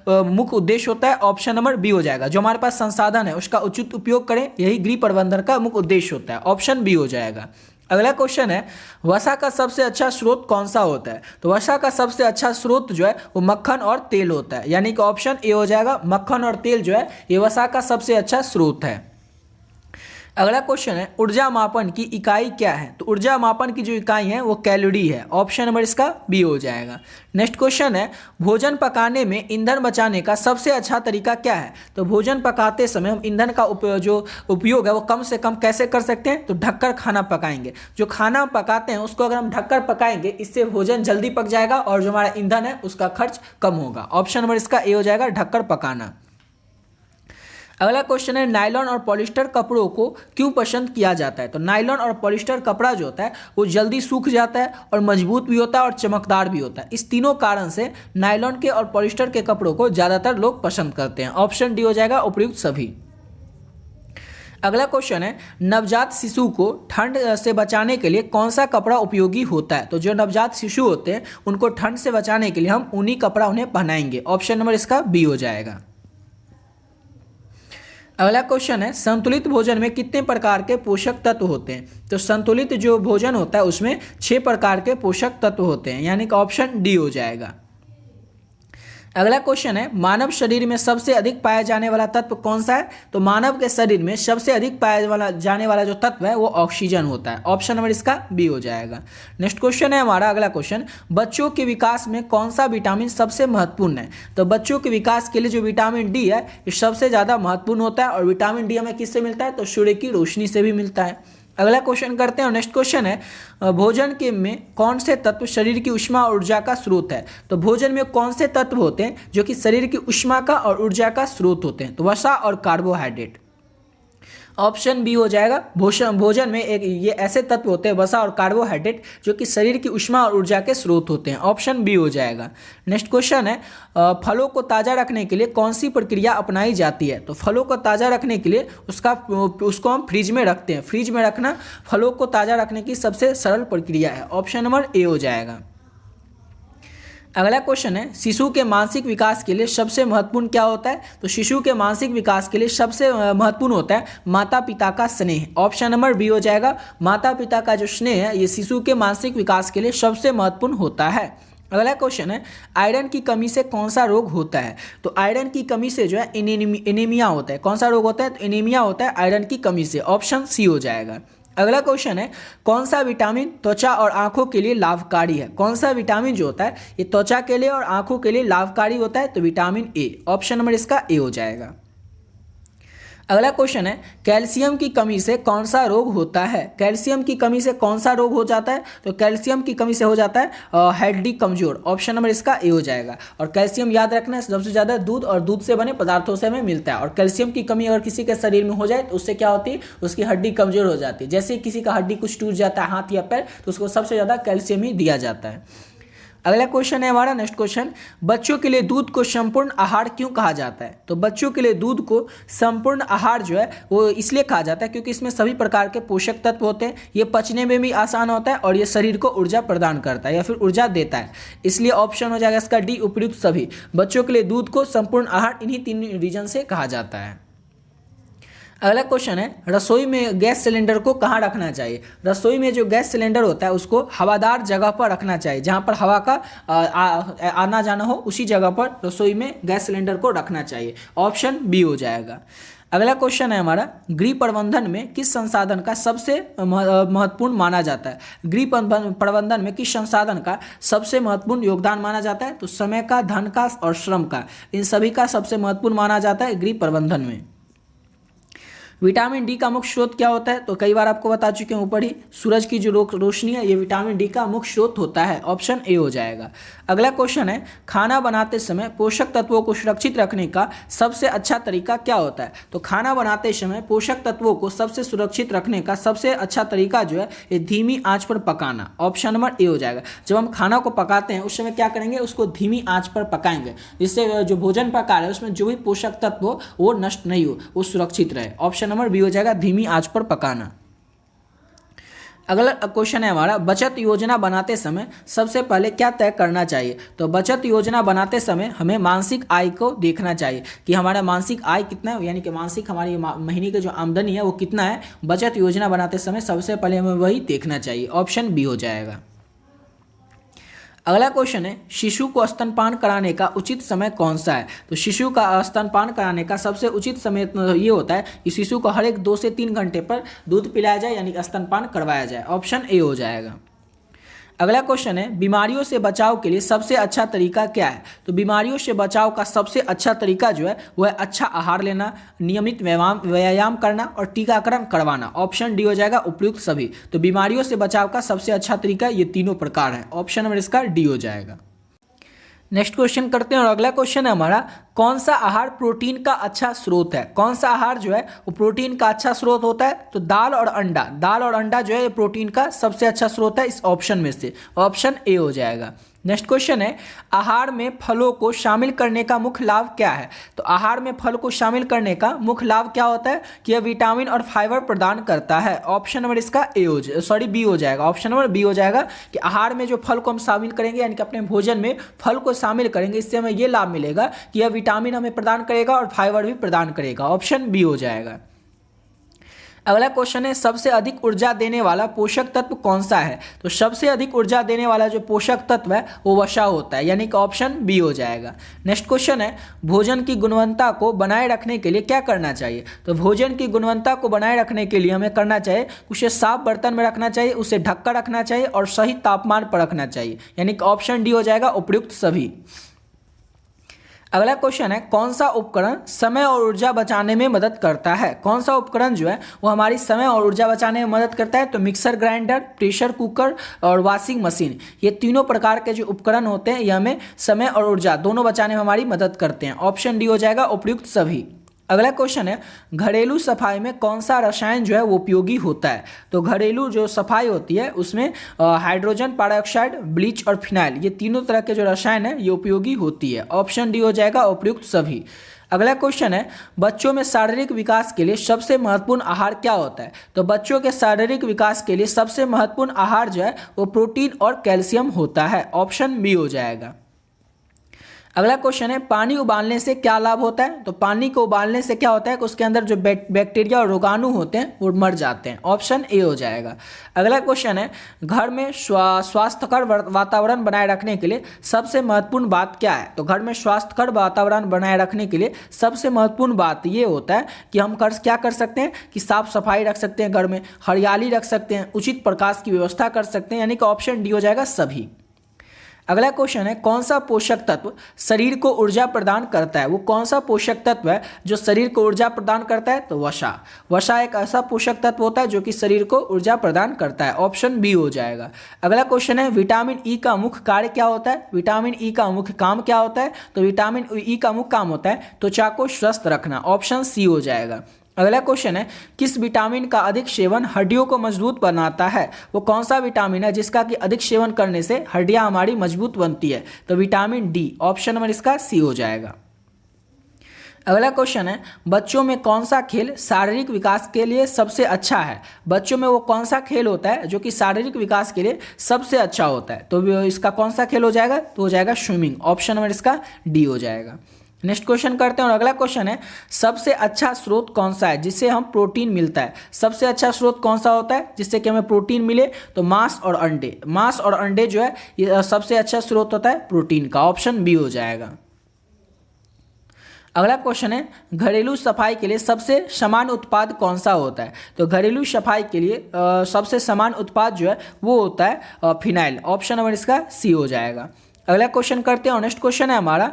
मुख्य उद्देश्य होता है। ऑप्शन नंबर बी हो जाएगा। जो हमारे पास संसाधन है उसका उचित उपयोग करें, यही गृह प्रबंधन का मुख्य उद्देश्य होता है। ऑप्शन बी हो जाएगा। अगला क्वेश्चन है वसा का सबसे अच्छा स्रोत कौन सा होता है। तो वसा का सबसे अच्छा स्रोत जो है वो मक्खन और तेल होता है, यानी कि ऑप्शन ए हो जाएगा। मक्खन और तेल जो है ये वसा का सबसे अच्छा स्रोत है। अगला क्वेश्चन है ऊर्जा मापन की इकाई क्या है। तो ऊर्जा मापन की जो इकाई है वो कैलोरी है। ऑप्शन नंबर इसका बी हो जाएगा। नेक्स्ट क्वेश्चन है भोजन पकाने में ईंधन बचाने का सबसे अच्छा तरीका क्या है। तो भोजन पकाते समय हम ईंधन का उपयोग है वो कम से कम कैसे कर सकते हैं, तो ढककर खाना पकाएंगे। जो खाना पकाते हैं उसको अगर हम ढककर पकाएंगे इससे भोजन जल्दी पक जाएगा और जो हमारा ईंधन है उसका खर्च कम होगा। ऑप्शन नंबर इसका ए हो जाएगा, ढककर पकाना। अगला क्वेश्चन है नायलॉन और पॉलिस्टर कपड़ों को क्यों पसंद किया जाता है। तो नायलॉन और पॉलिस्टर कपड़ा जो होता है वो जल्दी सूख जाता है और मजबूत भी होता है और चमकदार भी होता है। इस तीनों कारण से नायलॉन के और पॉलिस्टर के कपड़ों को ज़्यादातर लोग पसंद करते हैं। ऑप्शन डी हो जाएगा, उपयुक्त सभी। अगला क्वेश्चन है नवजात शिशु को ठंड से बचाने के लिए कौन सा कपड़ा उपयोगी होता है। तो जो नवजात शिशु होते हैं उनको ठंड से बचाने के लिए हम ऊनी कपड़ा उन्हें पहनाएंगे। ऑप्शन नंबर इसका बी हो जाएगा। अगला क्वेश्चन है संतुलित भोजन में कितने प्रकार के पोषक तत्व होते हैं। तो संतुलित जो भोजन होता है उसमें 6 प्रकार के पोषक तत्व होते हैं, यानी कि ऑप्शन डी हो जाएगा। अगला क्वेश्चन है मानव शरीर में सबसे अधिक पाया जाने वाला तत्व कौन सा है। तो मानव के शरीर में सबसे अधिक पाया जाने वाला जो तत्व है वो ऑक्सीजन होता है। ऑप्शन नंबर इसका बी हो जाएगा। नेक्स्ट क्वेश्चन है हमारा अगला क्वेश्चन बच्चों के विकास में कौन सा विटामिन सबसे महत्वपूर्ण है। तो बच्चों के विकास के लिए जो विटामिन डी है ये सबसे ज़्यादा महत्वपूर्ण होता है और विटामिन डी हमें किससे मिलता है, तो सूर्य की रोशनी से भी मिलता है। अगला क्वेश्चन करते हैं और नेक्स्ट क्वेश्चन है भोजन के में कौन से तत्व शरीर की ऊष्मा और ऊर्जा का स्रोत है। तो भोजन में कौन से तत्व होते हैं जो कि शरीर की ऊष्मा का और ऊर्जा का स्रोत होते हैं। तो वसा और कार्बोहाइड्रेट। ऑप्शन बी हो जाएगा। भोजन में एक ये ऐसे तत्व होते हैं वसा और कार्बोहाइड्रेट जो कि शरीर की ऊष्मा और ऊर्जा के स्रोत होते हैं। ऑप्शन बी हो जाएगा। नेक्स्ट क्वेश्चन है फलों को ताज़ा रखने के लिए कौन सी प्रक्रिया अपनाई जाती है। तो फलों को ताज़ा रखने के लिए उसको हम फ्रिज में रखते हैं। फ्रिज में रखना फलों को ताज़ा रखने की सबसे सरल प्रक्रिया है। ऑप्शन नंबर ए हो जाएगा। अगला क्वेश्चन है शिशु के मानसिक विकास के लिए सबसे महत्वपूर्ण क्या होता है। तो शिशु के मानसिक विकास के लिए सबसे महत्वपूर्ण होता है माता पिता का स्नेह। ऑप्शन नंबर बी हो जाएगा। माता पिता का जो स्नेह है ये शिशु के मानसिक विकास के लिए सबसे महत्वपूर्ण होता है। अगला क्वेश्चन है आयरन की कमी से कौन सा रोग होता है। तो आयरन की कमी से जो है एनीमिया होता है। कौन सा रोग होता है, तो एनीमिया होता है आयरन की कमी से। ऑप्शन सी हो जाएगा। अगला क्वेश्चन है कौन सा विटामिन त्वचा और आंखों के लिए लाभकारी है। कौन सा विटामिन जो होता है ये त्वचा के लिए और आंखों के लिए लाभकारी होता है, तो विटामिन ए। ऑप्शन नंबर इसका ए हो जाएगा। अगला क्वेश्चन है कैल्शियम की कमी से कौन सा रोग होता है। कैल्शियम की कमी से कौन सा रोग हो जाता है, तो कैल्शियम की कमी से हो जाता है हड्डी कमजोर। ऑप्शन नंबर इसका ए हो जाएगा। और कैल्शियम याद रखना है सबसे ज़्यादा दूध और दूध से बने पदार्थों से हमें मिलता है। और कैल्शियम की कमी अगर किसी के शरीर में हो जाए तो उससे क्या होती है, उसकी हड्डी कमजोर हो जाती है। जैसे किसी का हड्डी कुछ टूट जाता है हाथ या पैर, तो उसको सबसे ज़्यादा कैल्शियम ही दिया जाता है। अगला क्वेश्चन है हमारा नेक्स्ट क्वेश्चन, बच्चों के लिए दूध को संपूर्ण आहार क्यों कहा जाता है। तो बच्चों के लिए दूध को संपूर्ण आहार जो है वो इसलिए कहा जाता है क्योंकि इसमें सभी प्रकार के पोषक तत्व होते हैं, ये पचने में भी आसान होता है और ये शरीर को ऊर्जा प्रदान करता है या फिर ऊर्जा देता है। इसलिए ऑप्शन हो जाएगा इसका डी उपयुक्त सभी। बच्चों के लिए दूध को संपूर्ण आहार इन्हीं 3 रीजन से कहा जाता है। अगला क्वेश्चन है रसोई में गैस सिलेंडर को कहाँ रखना चाहिए। रसोई में जो गैस सिलेंडर होता है उसको हवादार जगह पर रखना चाहिए, जहाँ पर हवा का आना जाना हो उसी जगह पर रसोई में गैस सिलेंडर को रखना चाहिए। ऑप्शन बी हो जाएगा। अगला क्वेश्चन है हमारा गृह प्रबंधन में किस संसाधन का सबसे महत्वपूर्ण माना जाता है। गृह प्रबंधन में किस संसाधन का सबसे महत्वपूर्ण योगदान माना जाता है, तो समय का, धन का और श्रम का, इन सभी का सबसे महत्वपूर्ण माना जाता है गृह प्रबंधन में। विटामिन डी का मुख्य स्रोत क्या होता है, तो कई बार आपको बता चुके हैं ऊपर ही, सूरज की जो रोशनी है ये विटामिन डी का मुख्य स्रोत होता है। ऑप्शन ए हो जाएगा। अगला क्वेश्चन है खाना बनाते समय पोषक तत्वों को सुरक्षित रखने का सबसे अच्छा तरीका क्या होता है। तो खाना बनाते समय पोषक तत्वों को सबसे सुरक्षित रखने का सबसे अच्छा तरीका जो है ये धीमी आंच पर पकाना। ऑप्शन नंबर ए हो जाएगा। जब हम खाना को पकाते हैं उस समय क्या करेंगे, उसको धीमी आंच पर पकाएंगे, जिससे जो भोजन पका रहे हैं उसमें जो भी पोषक तत्व हो वो नष्ट नहीं हो, वो सुरक्षित रहे। ऑप्शन नंबर बी हो जाएगा, धीमी आंच पर पकाना। अगला क्वेश्चन है हमारा बचत योजना बनाते समय सबसे पहले क्या तय करना चाहिए। तो बचत योजना बनाते समय हमें मासिक आय को देखना चाहिए कि हमारा मासिक आय कितना है, यानी कि मासिक हमारी महीने की जो आमदनी है वो कितना है। बचत योजना बनाते समय सबसे पहले हमें वही देखना चाहिए। ऑप्शन बी हो जाएगा। अगला क्वेश्चन है शिशु को स्तनपान कराने का उचित समय कौन सा है। तो शिशु का स्तनपान कराने का सबसे उचित समय ये होता है कि शिशु को हर एक 2 से 3 घंटे पर दूध पिलाया जाए, यानी कि स्तनपान करवाया जाए। ऑप्शन ए हो जाएगा। अगला क्वेश्चन है बीमारियों से बचाव के लिए सबसे अच्छा तरीका क्या है। तो बीमारियों से बचाव का सबसे अच्छा तरीका जो है वह है अच्छा आहार लेना, नियमित व्यायाम करना और टीकाकरण करवाना। ऑप्शन डी हो जाएगा, उपयुक्त सभी। तो बीमारियों से बचाव का सबसे अच्छा तरीका ये तीनों प्रकार है। ऑप्शन नंबर इसका डी हो जाएगा। नेक्स्ट क्वेश्चन करते हैं और अगला क्वेश्चन है हमारा कौन सा आहार प्रोटीन का अच्छा स्रोत है। कौन सा आहार जो है वो प्रोटीन का अच्छा स्रोत होता है। तो दाल और अंडा, दाल और अंडा जो है प्रोटीन का सबसे अच्छा स्रोत है इस ऑप्शन में से। ऑप्शन ए हो जाएगा। नेक्स्ट क्वेश्चन है आहार में फलों को शामिल करने का मुख्य लाभ क्या है। तो आहार में फल को शामिल करने का मुख्य लाभ क्या होता है कि यह विटामिन और फाइबर प्रदान करता है। ऑप्शन नंबर इसका बी हो जाएगा। ऑप्शन नंबर बी हो जाएगा कि आहार में जो फल को हम शामिल करेंगे, यानी कि अपने भोजन में फल को शामिल करेंगे, इससे हमें यह लाभ मिलेगा कि यह विटामिन हमें प्रदान करेगा और फाइबर भी प्रदान करेगा। ऑप्शन बी हो जाएगा। अगला क्वेश्चन है सबसे अधिक ऊर्जा देने वाला पोषक तत्व कौन सा है। तो सबसे अधिक ऊर्जा देने वाला जो पोषक तत्व है वो वसा होता है, यानी कि ऑप्शन बी हो जाएगा। नेक्स्ट क्वेश्चन है भोजन की गुणवत्ता को बनाए रखने के लिए क्या करना चाहिए। तो भोजन की गुणवत्ता को बनाए रखने के लिए हमें करना चाहिए उसे साफ बर्तन में रखना चाहिए, उसे ढककर रखना चाहिए और सही तापमान पर रखना चाहिए, यानी कि ऑप्शन डी हो जाएगा, उपयुक्त सभी। अगला क्वेश्चन है कौन सा उपकरण समय और ऊर्जा बचाने में मदद करता है। कौन सा उपकरण जो है वो हमारी समय और ऊर्जा बचाने में मदद करता है। तो मिक्सर ग्राइंडर, प्रेशर कुकर और वॉशिंग मशीन, ये तीनों प्रकार के जो उपकरण होते हैं ये हमें समय और ऊर्जा दोनों बचाने में हमारी मदद करते हैं। ऑप्शन डी हो जाएगा, उपयुक्त सभी। अगला क्वेश्चन है घरेलू सफाई में कौन सा रसायन जो है वो उपयोगी होता है। तो घरेलू जो सफाई होती है उसमें हाइड्रोजन पेरोक्साइड, ब्लीच और फिनाइल, ये तीनों तरह के जो रसायन है ये उपयोगी होती है। ऑप्शन डी हो जाएगा, उपयुक्त सभी। अगला क्वेश्चन है बच्चों में शारीरिक विकास के लिए सबसे महत्वपूर्ण आहार क्या होता है। तो बच्चों के शारीरिक विकास के लिए सबसे महत्वपूर्ण आहार जो है वो प्रोटीन और कैल्शियम होता है। ऑप्शन बी हो जाएगा। अगला क्वेश्चन है पानी उबालने से क्या लाभ होता है। तो पानी को उबालने से क्या होता है कि उसके अंदर जो बैक्टीरिया और रोगाणु होते हैं वो मर जाते हैं। ऑप्शन ए हो जाएगा। अगला क्वेश्चन है घर में स्वास्थ्यकर वातावरण बनाए रखने के लिए सबसे महत्वपूर्ण बात क्या है। तो घर में स्वास्थ्यकर वातावरण बनाए रखने के लिए सबसे महत्वपूर्ण बात ये होता है कि हम क्या कर सकते हैं कि साफ सफाई रख सकते हैं, घर में हरियाली रख सकते हैं, उचित प्रकाश की व्यवस्था कर सकते हैं, यानी कि ऑप्शन डी हो जाएगा, सभी। अगला क्वेश्चन है कौन सा पोषक तत्व शरीर को ऊर्जा प्रदान करता है। वो कौन सा पोषक तत्व है जो शरीर को ऊर्जा प्रदान करता है, तो वसा। वसा एक ऐसा पोषक तत्व होता है जो कि शरीर को ऊर्जा प्रदान करता है, ऑप्शन बी हो जाएगा। अगला क्वेश्चन है विटामिन ई का मुख्य कार्य क्या होता है। विटामिन ई का मुख्य काम क्या होता है, तो विटामिन ई का मुख्य काम होता है त्वचा को स्वस्थ रखना, ऑप्शन सी हो जाएगा। अगला क्वेश्चन है किस विटामिन का अधिक सेवन हड्डियों को मजबूत बनाता है। वो कौन सा विटामिन है जिसका कि अधिक सेवन करने से हड्डियां हमारी मजबूत बनती है, तो विटामिन डी, ऑप्शन नंबर इसका सी हो जाएगा। अगला क्वेश्चन है बच्चों में कौन सा खेल शारीरिक विकास के लिए सबसे अच्छा है। बच्चों में वो कौन सा खेल होता है जो कि शारीरिक विकास के लिए सबसे अच्छा होता है, तो इसका कौन सा खेल हो जाएगा, तो हो जाएगा स्विमिंग, ऑप्शन नंबर इसका डी हो जाएगा। नेक्स्ट क्वेश्चन करते हैं और अगला क्वेश्चन है सबसे अच्छा स्रोत कौन सा है जिससे हम प्रोटीन मिलता है। सबसे अच्छा स्रोत कौन सा होता है जिससे कि हमें प्रोटीन मिले, तो मांस और अंडे। मांस और अंडे जो है ये सबसे अच्छा स्रोत होता है प्रोटीन का, ऑप्शन बी हो जाएगा। अगला क्वेश्चन है घरेलू सफाई के लिए सबसे समान उत्पाद कौन सा होता है। तो घरेलू सफाई के लिए सबसे समान उत्पाद जो है वो होता है फिनाइल, ऑप्शन नंबर इसका सी हो जाएगा। अगला क्वेश्चन करते हैं और नेक्स्ट क्वेश्चन है हमारा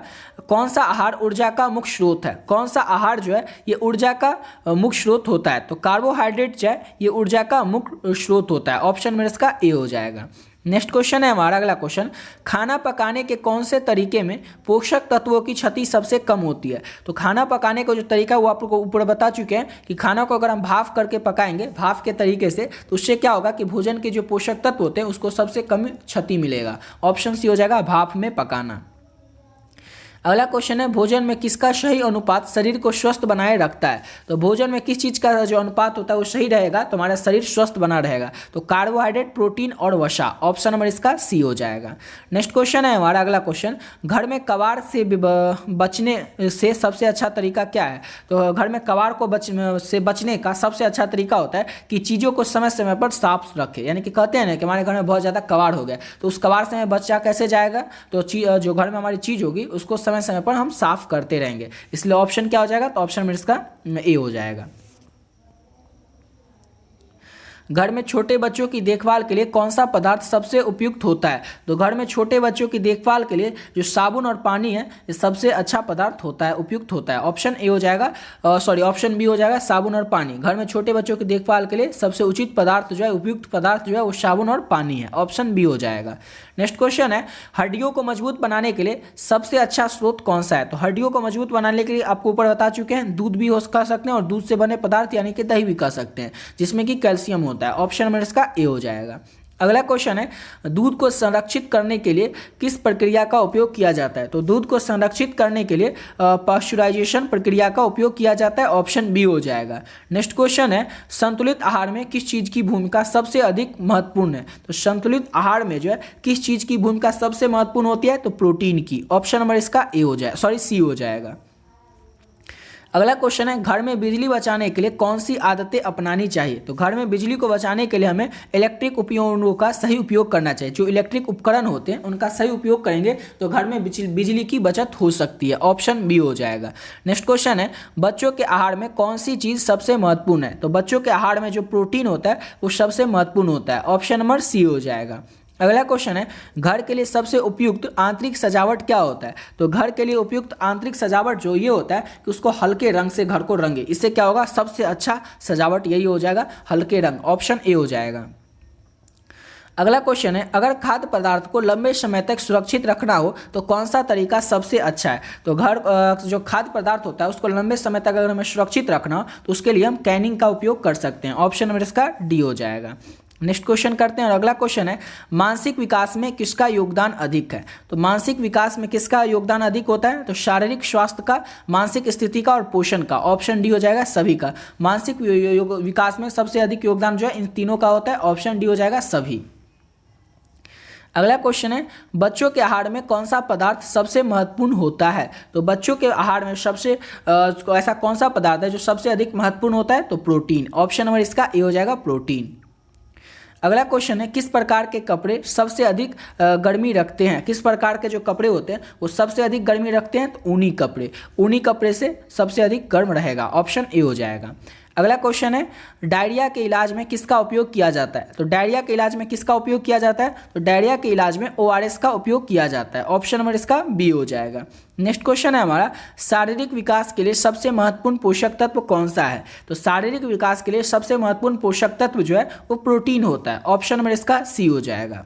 कौन सा आहार ऊर्जा का मुख्य स्रोत है। कौन सा आहार जो है ये ऊर्जा का मुख्य स्रोत होता है, तो कार्बोहाइड्रेट जो है ये ऊर्जा का मुख्य स्रोत होता है, ऑप्शन में इसका ए हो जाएगा। नेक्स्ट क्वेश्चन है हमारा अगला क्वेश्चन खाना पकाने के कौन से तरीके में पोषक तत्वों की क्षति सबसे कम होती है। तो खाना पकाने का जो तरीका वो आपको ऊपर बता चुके हैं कि खाना को अगर हम भाफ करके पकाएंगे भाफ के तरीके से, तो उससे क्या होगा कि भोजन के जो पोषक तत्व होते हैं उसको सबसे कम क्षति मिलेगा, ऑप्शन सी हो जाएगा भाफ में पकाना। अगला क्वेश्चन है भोजन में किसका सही अनुपात शरीर को स्वस्थ बनाए रखता है। तो भोजन में किस चीज़ का जो अनुपात होता है वो सही रहेगा तो हमारा शरीर स्वस्थ बना रहेगा, तो कार्बोहाइड्रेट, प्रोटीन और वसा, ऑप्शन नंबर इसका सी हो जाएगा। नेक्स्ट क्वेश्चन है हमारा अगला क्वेश्चन घर में कबाड़ से बचने से सबसे अच्छा तरीका क्या है। तो घर में कबाड़ को बचने का सबसे अच्छा तरीका होता है कि चीज़ों को समय समय पर साफ रखें। यानी कि कहते हैं ना कि हमारे घर में बहुत ज़्यादा कबाड़ हो गया, तो उस कबाड़ से हमें बचा कैसे जाएगा, तो जो घर में हमारी चीज़ होगी उसको समय समय पर हम साफ करते रहेंगे, इसलिए ऑप्शन क्या हो जाएगा, तो ऑप्शन में इसका ए हो जाएगा। घर में छोटे बच्चों की देखभाल के लिए कौन सा पदार्थ सबसे उपयुक्त होता है। तो घर में छोटे बच्चों की देखभाल के लिए जो साबुन और पानी है ये सबसे अच्छा पदार्थ होता है, उपयुक्त होता है, ऑप्शन ए हो जाएगा, ऑप्शन बी हो जाएगा साबुन और पानी। घर में छोटे बच्चों की देखभाल के लिए सबसे उचित पदार्थ जो है, उपयुक्त पदार्थ जो है वो साबुन और पानी है, ऑप्शन बी हो जाएगा। नेक्स्ट क्वेश्चन है हड्डियों को मजबूत बनाने के लिए सबसे अच्छा स्रोत कौन सा है। तो हड्डियों को मजबूत बनाने के लिए आपको ऊपर बता चुके हैं दूध भी कह सकते हैं और दूध से बने पदार्थ यानी कि दही भी कह सकते हैं जिसमें कि कैल्शियम होता है, ऑप्शन नंबर इसका ए हो जाएगा। अगला क्वेश्चन है दूध को संरक्षित करने के लिए किस प्रक्रिया का उपयोग किया जाता है। तो दूध को संरक्षित करने के लिए पाश्चराइजेशन प्रक्रिया का उपयोग किया जाता है, ऑप्शन बी हो जाएगा। नेक्स्ट क्वेश्चन है संतुलित आहार में किस चीज़ की भूमिका सबसे अधिक महत्वपूर्ण है। तो संतुलित आहार में जो है किस चीज़ की भूमिका सबसे महत्वपूर्ण होती है, तो प्रोटीन की, ऑप्शन नंबर इसका ए हो जाए सी हो जाएगा। अगला क्वेश्चन है घर में बिजली बचाने के लिए कौन सी आदतें अपनानी चाहिए। तो घर में बिजली को बचाने के लिए हमें इलेक्ट्रिक उपकरणों का सही उपयोग करना चाहिए। जो इलेक्ट्रिक उपकरण होते हैं उनका सही उपयोग करेंगे तो घर में बिजली की बचत हो सकती है, ऑप्शन बी हो जाएगा। नेक्स्ट क्वेश्चन है बच्चों के आहार में कौन सी चीज़ सबसे महत्वपूर्ण है। तो बच्चों के आहार में जो प्रोटीन होता है वो सबसे महत्वपूर्ण होता है, ऑप्शन नंबर सी हो जाएगा। अगला क्वेश्चन है घर के लिए सबसे उपयुक्त आंतरिक सजावट क्या होता है। तो घर के लिए उपयुक्त आंतरिक सजावट जो ये होता है कि उसको हल्के रंग से घर को रंगे, इससे क्या होगा सबसे अच्छा सजावट यही हो जाएगा, हल्के रंग, ऑप्शन ए हो जाएगा। अगला क्वेश्चन है अगर खाद्य पदार्थ को लंबे समय तक सुरक्षित रखना हो तो कौन सा तरीका सबसे अच्छा है। तो घर जो खाद्य पदार्थ होता है उसको लंबे समय तक अगर हमें सुरक्षित रखना हो तो उसके लिए हम कैनिंग का उपयोग कर सकते हैं, ऑप्शन नंबर इसका डी हो जाएगा। नेक्स्ट क्वेश्चन करते हैं और अगला क्वेश्चन है मानसिक विकास में किसका योगदान अधिक है। तो मानसिक विकास में किसका योगदान अधिक होता है। तो शारीरिक स्वास्थ्य का, मानसिक स्थिति का और पोषण का, ऑप्शन डी हो जाएगा सभी का। मानसिक विकास में सबसे अधिक योगदान जो है इन तीनों का होता है, ऑप्शन डी हो जाएगा सभी। अगला क्वेश्चन है बच्चों के आहार में कौन सा पदार्थ सबसे महत्वपूर्ण होता है। तो बच्चों के आहार में सबसे ऐसा कौन सा पदार्थ है जो सबसे अधिक महत्वपूर्ण होता है, तो प्रोटीन, ऑप्शन नंबर इसका ए हो जाएगा प्रोटीन। अगला क्वेश्चन है किस प्रकार के कपड़े सबसे अधिक गर्मी रखते हैं। किस प्रकार के जो कपड़े होते हैं वो सबसे अधिक गर्मी रखते हैं, तो ऊनी कपड़े। ऊनी कपड़े से सबसे अधिक गर्म रहेगा, ऑप्शन ए हो जाएगा। अगला क्वेश्चन है डायरिया के इलाज में किसका उपयोग किया जाता है। तो डायरिया के इलाज में किसका उपयोग किया जाता है, तो डायरिया के इलाज में ORS का उपयोग किया जाता है। ऑप्शन नंबर इसका बी हो जाएगा। नेक्स्ट क्वेश्चन है हमारा शारीरिक विकास के लिए सबसे महत्वपूर्ण पोषक तत्व कौन सा है। तो शारीरिक विकास के लिए सबसे महत्वपूर्ण पोषक तत्व जो है वो प्रोटीन होता है। ऑप्शन नंबर इसका सी हो जाएगा।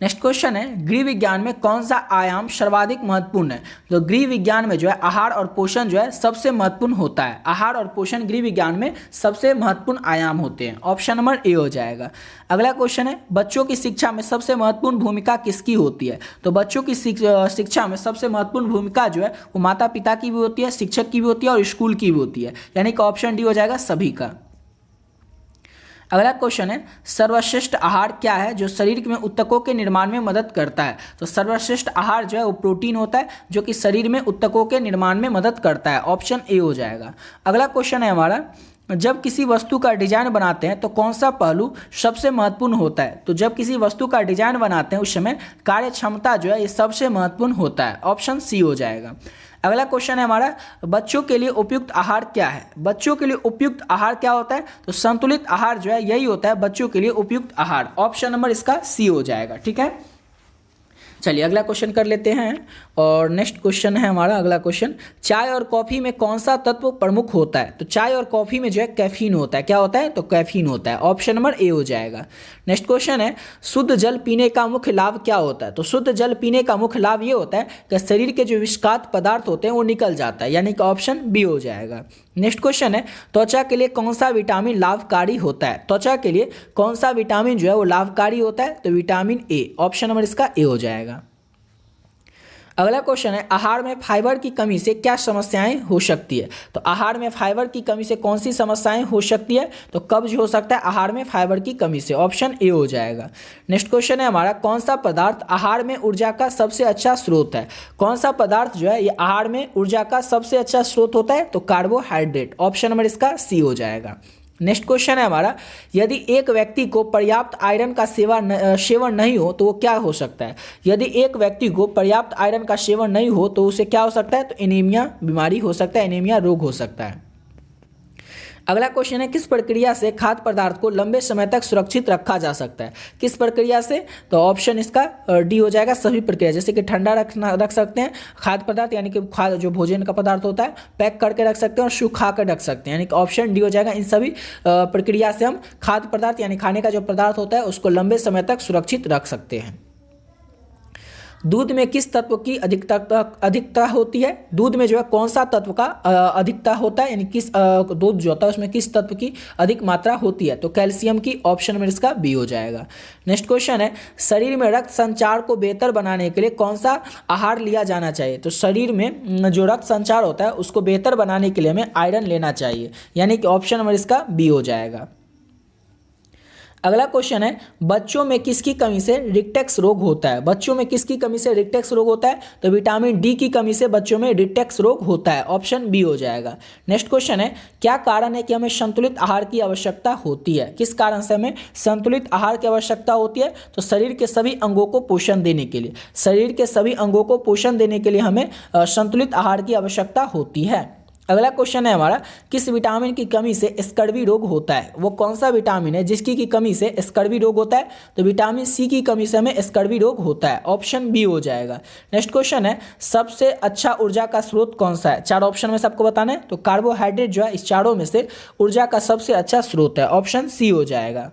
नेक्स्ट क्वेश्चन है गृह विज्ञान में कौन सा आयाम सर्वाधिक महत्वपूर्ण है। तो गृह विज्ञान में जो है आहार और पोषण जो है सबसे महत्वपूर्ण होता है। आहार और पोषण गृह विज्ञान में सबसे महत्वपूर्ण आयाम होते हैं। ऑप्शन नंबर ए हो जाएगा। अगला क्वेश्चन है बच्चों की शिक्षा में सबसे महत्वपूर्ण भूमिका किसकी होती है। तो बच्चों की शिक्षा में सबसे महत्वपूर्ण भूमिका जो है वो माता पिता की भी होती है, शिक्षक की भी होती है और स्कूल की भी होती है, यानी कि ऑप्शन डी हो जाएगा सभी का। अगला क्वेश्चन है सर्वश्रेष्ठ आहार क्या है जो शरीर में ऊतकों के निर्माण में मदद करता है। तो सर्वश्रेष्ठ आहार जो है वो प्रोटीन होता है जो कि शरीर में ऊतकों के निर्माण में मदद करता है। ऑप्शन ए हो जाएगा। अगला क्वेश्चन है हमारा जब किसी वस्तु का डिजाइन बनाते हैं तो कौन सा पहलू सबसे महत्वपूर्ण होता है। तो जब किसी वस्तु का डिजाइन बनाते हैं उस समय कार्य क्षमता जो है ये सबसे महत्वपूर्ण होता है। ऑप्शन सी हो जाएगा। अगला क्वेश्चन है हमारा बच्चों के लिए उपयुक्त आहार क्या है। बच्चों के लिए उपयुक्त आहार क्या होता है। तो संतुलित आहार जो है यही होता है बच्चों के लिए उपयुक्त आहार। ऑप्शन नंबर इसका सी हो जाएगा। ठीक है, चलिए अगला क्वेश्चन कर लेते हैं। और नेक्स्ट क्वेश्चन है हमारा अगला क्वेश्चन चाय और कॉफ़ी में कौन सा तत्व प्रमुख होता है। तो चाय और कॉफ़ी में जो है कैफीन होता है। क्या होता है, तो कैफीन होता है। ऑप्शन नंबर ए हो जाएगा। नेक्स्ट क्वेश्चन है शुद्ध जल पीने का मुख्य लाभ क्या होता है। तो शुद्ध जल पीने का मुख्य लाभ ये होता है कि शरीर के जो विषाक्त पदार्थ होते हैं वो निकल जाता है, यानी कि ऑप्शन बी हो जाएगा। नेक्स्ट क्वेश्चन है त्वचा के लिए कौन सा विटामिन लाभकारी होता है। त्वचा के लिए कौन सा विटामिन जो है वो लाभकारी होता है। तो विटामिन ए। ऑप्शन नंबर इसका ए हो जाएगा। अगला क्वेश्चन है आहार में फाइबर की कमी से क्या समस्याएं हो सकती है। तो आहार में फाइबर की कमी से कौन सी समस्याएं हो सकती है। तो कब्ज हो सकता है आहार में फाइबर की कमी से। ऑप्शन ए हो जाएगा। नेक्स्ट क्वेश्चन है हमारा कौन सा पदार्थ आहार में ऊर्जा का सबसे अच्छा स्रोत है। कौन सा पदार्थ जो है ये आहार में ऊर्जा का सबसे अच्छा स्रोत होता है। तो कार्बोहाइड्रेट। ऑप्शन नंबर इसका सी हो जाएगा। नेक्स्ट क्वेश्चन है हमारा यदि एक व्यक्ति को पर्याप्त आयरन का सेवन नहीं हो तो वो क्या हो सकता है। यदि एक व्यक्ति को पर्याप्त आयरन का सेवन नहीं हो तो उसे क्या हो सकता है। तो एनीमिया बीमारी हो सकता है, एनीमिया रोग हो सकता है। अगला क्वेश्चन है किस प्रक्रिया से खाद्य पदार्थ को लंबे समय तक सुरक्षित रखा जा सकता है। किस प्रक्रिया से। तो ऑप्शन इसका डी हो जाएगा सभी प्रक्रिया, जैसे कि ठंडा रख सकते हैं खाद्य पदार्थ, यानी कि खाद्य जो भोजन का पदार्थ होता है पैक करके रख सकते हैं और सुखा कर रख सकते हैं, यानी कि ऑप्शन डी हो जाएगा। इन सभी प्रक्रिया से हम खाद्य पदार्थ यानी खाने का जो पदार्थ होता है उसको लंबे समय तक सुरक्षित रख सकते हैं। दूध में किस तत्व की अधिकता होती है। दूध में जो है कौन सा तत्व का अधिकता होता है, यानी किस दूध जो होता है उसमें किस तत्व की अधिक मात्रा होती है। तो कैल्शियम की। ऑप्शन में इसका बी हो जाएगा। नेक्स्ट क्वेश्चन है शरीर में रक्त संचार को बेहतर बनाने के लिए कौन सा आहार लिया जाना चाहिए। तो शरीर में जो रक्त संचार होता है उसको बेहतर बनाने के लिए हमें आयरन लेना चाहिए, यानी कि ऑप्शन नंबर इसका बी हो जाएगा। अगला क्वेश्चन है बच्चों में किसकी कमी से रिकेट्स रोग होता है। बच्चों में किसकी कमी से रिकेट्स रोग होता है। तो विटामिन डी की कमी से बच्चों में रिकेट्स रोग होता है। ऑप्शन बी हो जाएगा। नेक्स्ट क्वेश्चन है क्या कारण है कि हमें संतुलित आहार की आवश्यकता होती है। किस कारण से हमें संतुलित आहार की आवश्यकता होती है। तो शरीर के सभी अंगों को पोषण देने के लिए। शरीर के सभी अंगों को पोषण देने के लिए हमें संतुलित आहार की आवश्यकता होती है। अगला क्वेश्चन है हमारा किस विटामिन की कमी से स्कर्वी रोग होता है। वो कौन सा विटामिन है जिसकी की कमी से स्कर्वी रोग होता है। तो विटामिन सी की कमी से हमें स्कर्वी रोग होता है। ऑप्शन बी हो जाएगा। नेक्स्ट क्वेश्चन है सबसे अच्छा ऊर्जा का स्रोत कौन सा है। चार ऑप्शन में सबको बताना है। तो कार्बोहाइड्रेट जो है इस चारों में से ऊर्जा का सबसे अच्छा स्रोत है। ऑप्शन सी हो जाएगा।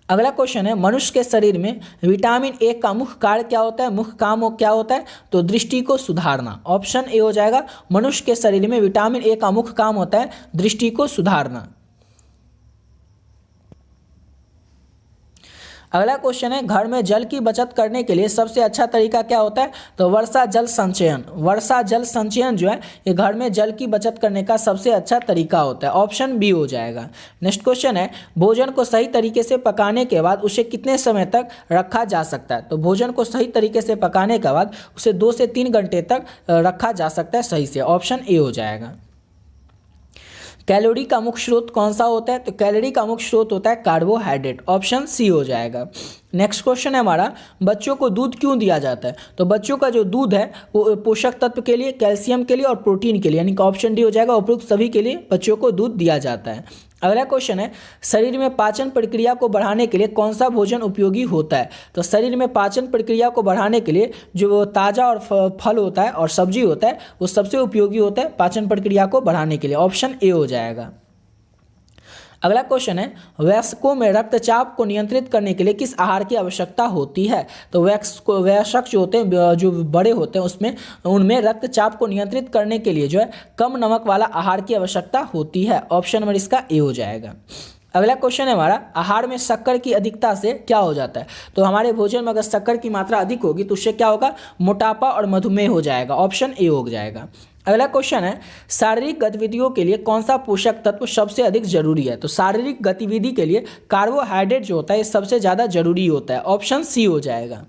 अगला क्वेश्चन है मनुष्य के शरीर में विटामिन ए का मुख्य कार्य क्या होता है। मुख्य काम क्या होता है। तो दृष्टि को सुधारना। ऑप्शन ए हो जाएगा। मनुष्य के शरीर में विटामिन ए का मुख्य काम होता है दृष्टि को सुधारना। अगला क्वेश्चन है घर में जल की बचत करने के लिए सबसे अच्छा तरीका क्या होता है। तो वर्षा जल संचयन। वर्षा जल संचयन जो है ये घर में जल की बचत करने का सबसे अच्छा तरीका होता है। ऑप्शन बी हो जाएगा। नेक्स्ट क्वेश्चन है भोजन को सही तरीके से पकाने के बाद उसे कितने समय तक रखा जा सकता है। तो भोजन को सही तरीके से पकाने के बाद उसे 2 से 3 घंटे तक रखा जा सकता है सही से। ऑप्शन ए हो जाएगा। कैलोरी का मुख्य स्रोत कौन सा होता है? तो कैलोरी का मुख्य स्रोत होता है कार्बोहाइड्रेट, ऑप्शन सी हो जाएगा। नेक्स्ट क्वेश्चन है हमारा, बच्चों को दूध क्यों दिया जाता है? तो बच्चों का जो दूध है वो पोषक तत्व के लिए, कैल्शियम के लिए और प्रोटीन के लिए, यानी कि ऑप्शन डी हो जाएगा, उपयुक्त सभी के लिए बच्चों को दूध दिया जाता है। अगला क्वेश्चन है, शरीर में पाचन प्रक्रिया को बढ़ाने के लिए कौन सा भोजन उपयोगी होता है? तो शरीर में पाचन प्रक्रिया को बढ़ाने के लिए जो ताज़ा और फल होता है और सब्जी होता है वो सबसे उपयोगी होता है पाचन प्रक्रिया को बढ़ाने के लिए, ऑप्शन ए हो जाएगा। अगला क्वेश्चन है, वयस्कों में रक्तचाप को नियंत्रित करने के लिए किस आहार की आवश्यकता होती है? तो वयस्क जो होते हैं, जो बड़े होते हैं, उसमें उनमें रक्तचाप को नियंत्रित करने के लिए जो है कम नमक वाला आहार की आवश्यकता होती है, ऑप्शन नंबर इसका ए हो जाएगा। अगला क्वेश्चन है हमारा, आहार में शक्कर की अधिकता से क्या हो जाता है? तो हमारे भोजन में अगर शक्कर की मात्रा अधिक होगी तो उससे क्या होगा? मोटापा और मधुमेह हो जाएगा, ऑप्शन ए हो जाएगा। अगला क्वेश्चन है, शारीरिक गतिविधियों के लिए कौन सा पोषक तत्व सबसे अधिक जरूरी है? तो शारीरिक गतिविधि के लिए कार्बोहाइड्रेट जो होता है ये सबसे ज़्यादा जरूरी होता है, ऑप्शन सी हो जाएगा।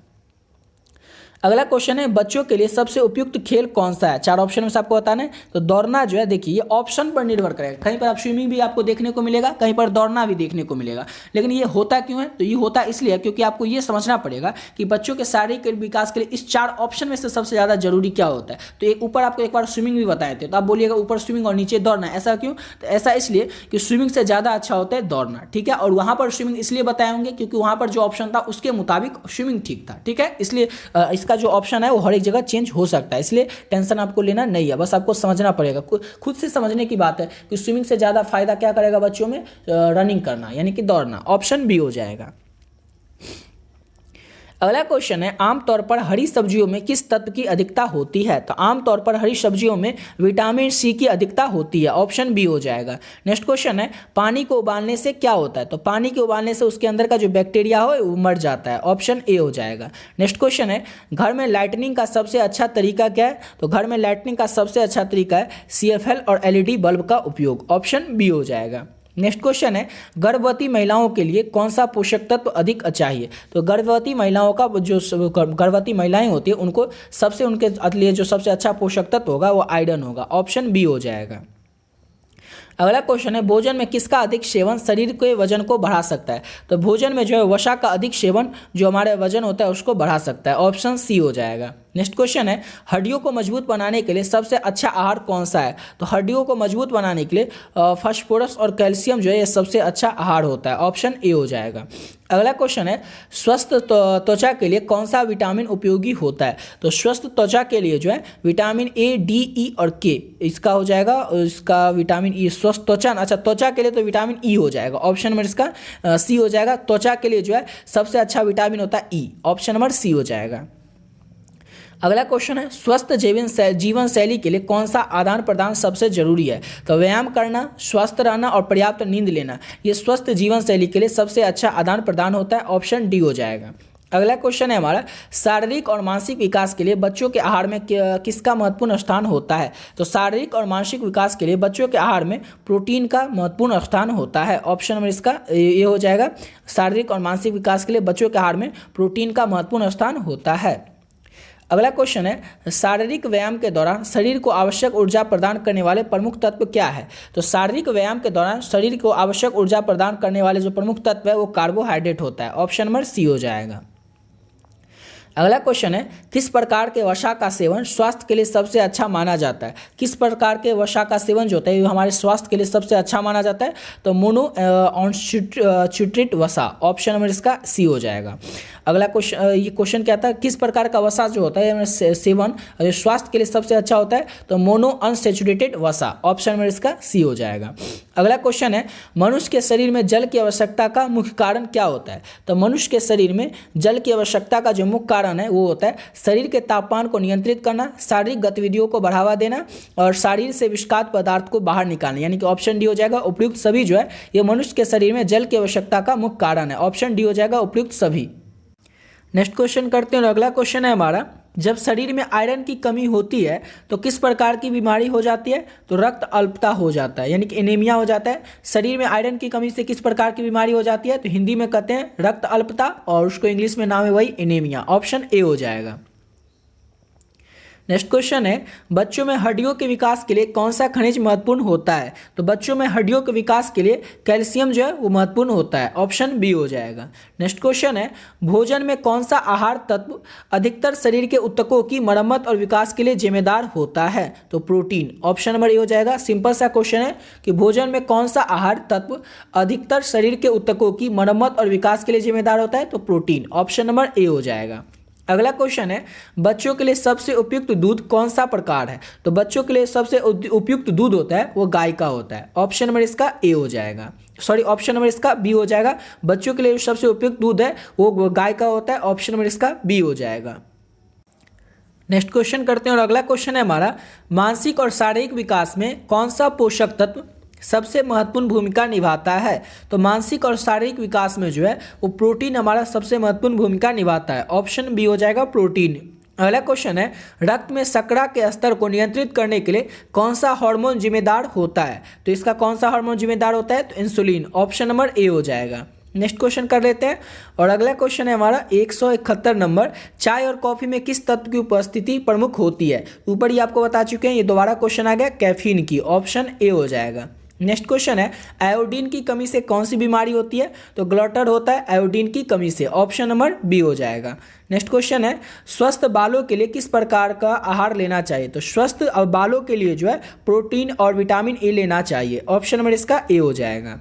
अगला क्वेश्चन है, बच्चों के लिए सबसे उपयुक्त खेल कौन सा है? 4 ऑप्शन में से आपको बताना है। तो दौड़ना जो है, देखिए ये ऑप्शन पर निर्भर करेगा, कहीं पर आप स्विमिंग भी आपको देखने को मिलेगा, कहीं पर दौड़ना भी देखने को मिलेगा। लेकिन ये होता क्यों है? तो ये होता इसलिए क्योंकि आपको ये समझना पड़ेगा कि बच्चों के शारीरिक विकास के लिए इस 4 ऑप्शन में से सबसे ज़्यादा जरूरी क्या होता है। तो एक ऊपर आपको एक बार स्विमिंग भी बताए थे, तो आप बोलिएगा ऊपर स्विमिंग और नीचे दौड़ना, ऐसा क्यों? तो ऐसा इसलिए कि स्विमिंग से ज़्यादा अच्छा होता है दौड़ना, ठीक है। और वहाँ पर स्विमिंग इसलिए बताए होंगे क्योंकि वहाँ पर जो ऑप्शन था उसके मुताबिक स्विमिंग ठीक था, ठीक है। इसलिए इसका जो ऑप्शन है वो हर एक जगह चेंज हो सकता है, इसलिए टेंशन आपको लेना नहीं है, बस आपको समझना पड़ेगा। खुद से समझने की बात है कि स्विमिंग से ज़्यादा फायदा क्या करेगा बच्चों में? रनिंग करना, यानी कि दौड़ना, ऑप्शन बी हो जाएगा। अगला क्वेश्चन है, आमतौर पर हरी सब्जियों में किस तत्व की अधिकता होती है? तो आमतौर पर हरी सब्जियों में विटामिन सी की अधिकता होती है, ऑप्शन बी हो जाएगा। नेक्स्ट क्वेश्चन है, पानी को उबालने से क्या होता है? तो पानी के उबालने से उसके अंदर का जो बैक्टीरिया हो वो मर जाता है, ऑप्शन ए हो जाएगा। नेक्स्ट क्वेश्चन है, घर में लाइटनिंग का सबसे अच्छा तरीका क्या है? तो घर में लाइटनिंग का सबसे अच्छा तरीका है CFL और LED बल्ब का उपयोग, ऑप्शन बी हो जाएगा। नेक्स्ट क्वेश्चन है, गर्भवती महिलाओं के लिए कौन सा पोषक तत्व अधिक चाहिए? तो गर्भवती महिलाओं का जो गर्भवती महिलाएं होती है उनको उनके लिए जो सबसे अच्छा पोषक तत्व होगा वो आयरन होगा, ऑप्शन बी हो जाएगा। अगला क्वेश्चन है, भोजन में किसका अधिक सेवन शरीर के वजन को बढ़ा सकता है? तो भोजन में जो है वसा का अधिक सेवन जो हमारे वजन होता है उसको बढ़ा सकता है, ऑप्शन सी हो जाएगा। नेक्स्ट क्वेश्चन है, हड्डियों को मजबूत बनाने के लिए सबसे अच्छा आहार कौन सा है? तो हड्डियों को मजबूत बनाने के लिए फास्फोरस और कैल्शियम जो है ये सबसे अच्छा आहार होता है, ऑप्शन ए हो जाएगा। अगला क्वेश्चन है, स्वस्थ त्वचा के लिए कौन सा विटामिन उपयोगी होता है? तो स्वस्थ त्वचा के लिए जो है विटामिन ए, डी, ई और के इसका हो जाएगा, इसका विटामिन ई स्वस्थ त्वचा, अच्छा त्वचा के लिए तो विटामिन ई हो जाएगा, ऑप्शन नंबर इसका सी हो जाएगा। त्वचा के लिए जो है सबसे अच्छा विटामिन होता है ई, ऑप्शन नंबर सी हो जाएगा। अगला क्वेश्चन है, स्वस्थ जीवन शैली के लिए कौन सा आदान प्रदान सबसे जरूरी है? तो व्यायाम करना, स्वस्थ रहना और पर्याप्त नींद लेना, ये स्वस्थ जीवन शैली के लिए सबसे अच्छा आदान प्रदान होता है, ऑप्शन डी हो जाएगा। अगला क्वेश्चन है हमारा, शारीरिक और मानसिक विकास के लिए बच्चों के आहार में किसका महत्वपूर्ण स्थान होता है? तो शारीरिक और मानसिक विकास के लिए बच्चों के आहार में प्रोटीन का महत्वपूर्ण स्थान होता है, ऑप्शन नंबर इसका ये हो जाएगा। शारीरिक और मानसिक विकास के लिए बच्चों के आहार में प्रोटीन का महत्वपूर्ण स्थान होता है। अगला क्वेश्चन है, शारीरिक व्यायाम के दौरान शरीर को आवश्यक ऊर्जा प्रदान करने वाले प्रमुख तत्व क्या है? तो शारीरिक व्यायाम के दौरान शरीर को आवश्यक ऊर्जा प्रदान करने वाले जो प्रमुख तत्व है वो कार्बोहाइड्रेट होता है, ऑप्शन नंबर सी हो जाएगा। अगला क्वेश्चन है, किस प्रकार के वसा का सेवन स्वास्थ्य के लिए सबसे अच्छा माना जाता है? किस प्रकार के वसा का सेवन जो होता है हमारे स्वास्थ्य के लिए सबसे अच्छा माना जाता है? तो मोनो अनसैचुरेटेड वसा, ऑप्शन नंबर इसका सी हो जाएगा। अगला क्वेश्चन, ये क्वेश्चन क्या था, किस प्रकार का वसा जो होता है सेवन स्वास्थ्य के लिए सबसे अच्छा होता है? तो मोनो अनसैचुरेटेड वसा, ऑप्शन नंबर इसका सी हो जाएगा। अगला क्वेश्चन है, मनुष्य के शरीर में जल की आवश्यकता का मुख्य कारण क्या होता है? तो मनुष्य के शरीर में जल की आवश्यकता का जो मुख्य कारण है वो होता है शरीर के तापमान को नियंत्रित करना, शारीरिक गतिविधियों को बढ़ावा देना और शरीर से विषाक्त पदार्थ को बाहर निकालना, यानी कि ऑप्शन डी हो जाएगा। उपयुक्त सभी जो है ये मनुष्य के शरीर में जल की आवश्यकता का मुख्य कारण है, ऑप्शन डी हो जाएगा उपयुक्त सभी। नेक्स्ट क्वेश्चन करते हैं, अगला क्वेश्चन है हमारा, जब शरीर में आयरन की कमी होती है तो किस प्रकार की बीमारी हो जाती है? तो रक्त अल्पता हो जाता है, यानी कि एनीमिया हो जाता है। शरीर में आयरन की कमी से किस प्रकार की बीमारी हो जाती है? तो हिंदी में कहते हैं रक्त अल्पता और उसको इंग्लिश में नाम है वही एनीमिया, ऑप्शन ए हो जाएगा। नेक्स्ट क्वेश्चन है, बच्चों में हड्डियों के विकास के लिए कौन सा खनिज महत्वपूर्ण होता है? तो बच्चों में हड्डियों के विकास के लिए कैल्शियम जो है वो महत्वपूर्ण होता है, ऑप्शन बी हो जाएगा। नेक्स्ट क्वेश्चन है, भोजन में कौन सा आहार तत्व अधिकतर शरीर के ऊतकों की मरम्मत और विकास के लिए जिम्मेदार होता है? तो प्रोटीन, ऑप्शन नंबर ए हो जाएगा। सिंपल सा क्वेश्चन है कि भोजन में कौन सा आहार तत्व अधिकतर शरीर के ऊतकों की मरम्मत और विकास के लिए जिम्मेदार होता है? तो प्रोटीन, ऑप्शन नंबर ए हो जाएगा। अगला क्वेश्चन है, बच्चों के लिए सबसे उपयुक्त दूध कौन सा प्रकार है? तो बच्चों के लिए सबसे उपयुक्त दूध होता है वो गाय का होता है, ऑप्शन नंबर इसका ए हो जाएगा। सॉरी, ऑप्शन नंबर इसका बी हो जाएगा। बच्चों के लिए सबसे उपयुक्त दूध है वो गाय का होता है, ऑप्शन नंबर इसका बी हो जाएगा। नेक्स्ट क्वेश्चन करते हैं और अगला क्वेश्चन है हमारा, मानसिक और शारीरिक विकास में कौन सा पोषक तत्व सबसे महत्वपूर्ण भूमिका निभाता है? तो मानसिक और शारीरिक विकास में जो है वो प्रोटीन हमारा सबसे महत्वपूर्ण भूमिका निभाता है, ऑप्शन बी हो जाएगा प्रोटीन। अगला क्वेश्चन है, रक्त में शर्करा के स्तर को नियंत्रित करने के लिए कौन सा हार्मोन जिम्मेदार होता है? तो इसका कौन सा हार्मोन जिम्मेदार होता है? तो इंसुलिन, ऑप्शन नंबर ए हो जाएगा। नेक्स्ट क्वेश्चन कर लेते हैं और अगला क्वेश्चन है हमारा 171 नंबर, चाय और कॉफी में किस तत्व की उपस्थिति प्रमुख होती है? ऊपर ही आपको बता चुके हैं, ये दोबारा क्वेश्चन आ गया कैफीन की, ऑप्शन ए हो जाएगा। नेक्स्ट क्वेश्चन है, आयोडीन की कमी से कौन सी बीमारी होती है? तो ग्लटर होता है आयोडीन की कमी से, ऑप्शन नंबर बी हो जाएगा। नेक्स्ट क्वेश्चन है, स्वस्थ बालों के लिए किस प्रकार का आहार लेना चाहिए? तो स्वस्थ बालों के लिए जो है प्रोटीन और विटामिन ए लेना चाहिए, ऑप्शन नंबर इसका ए हो जाएगा।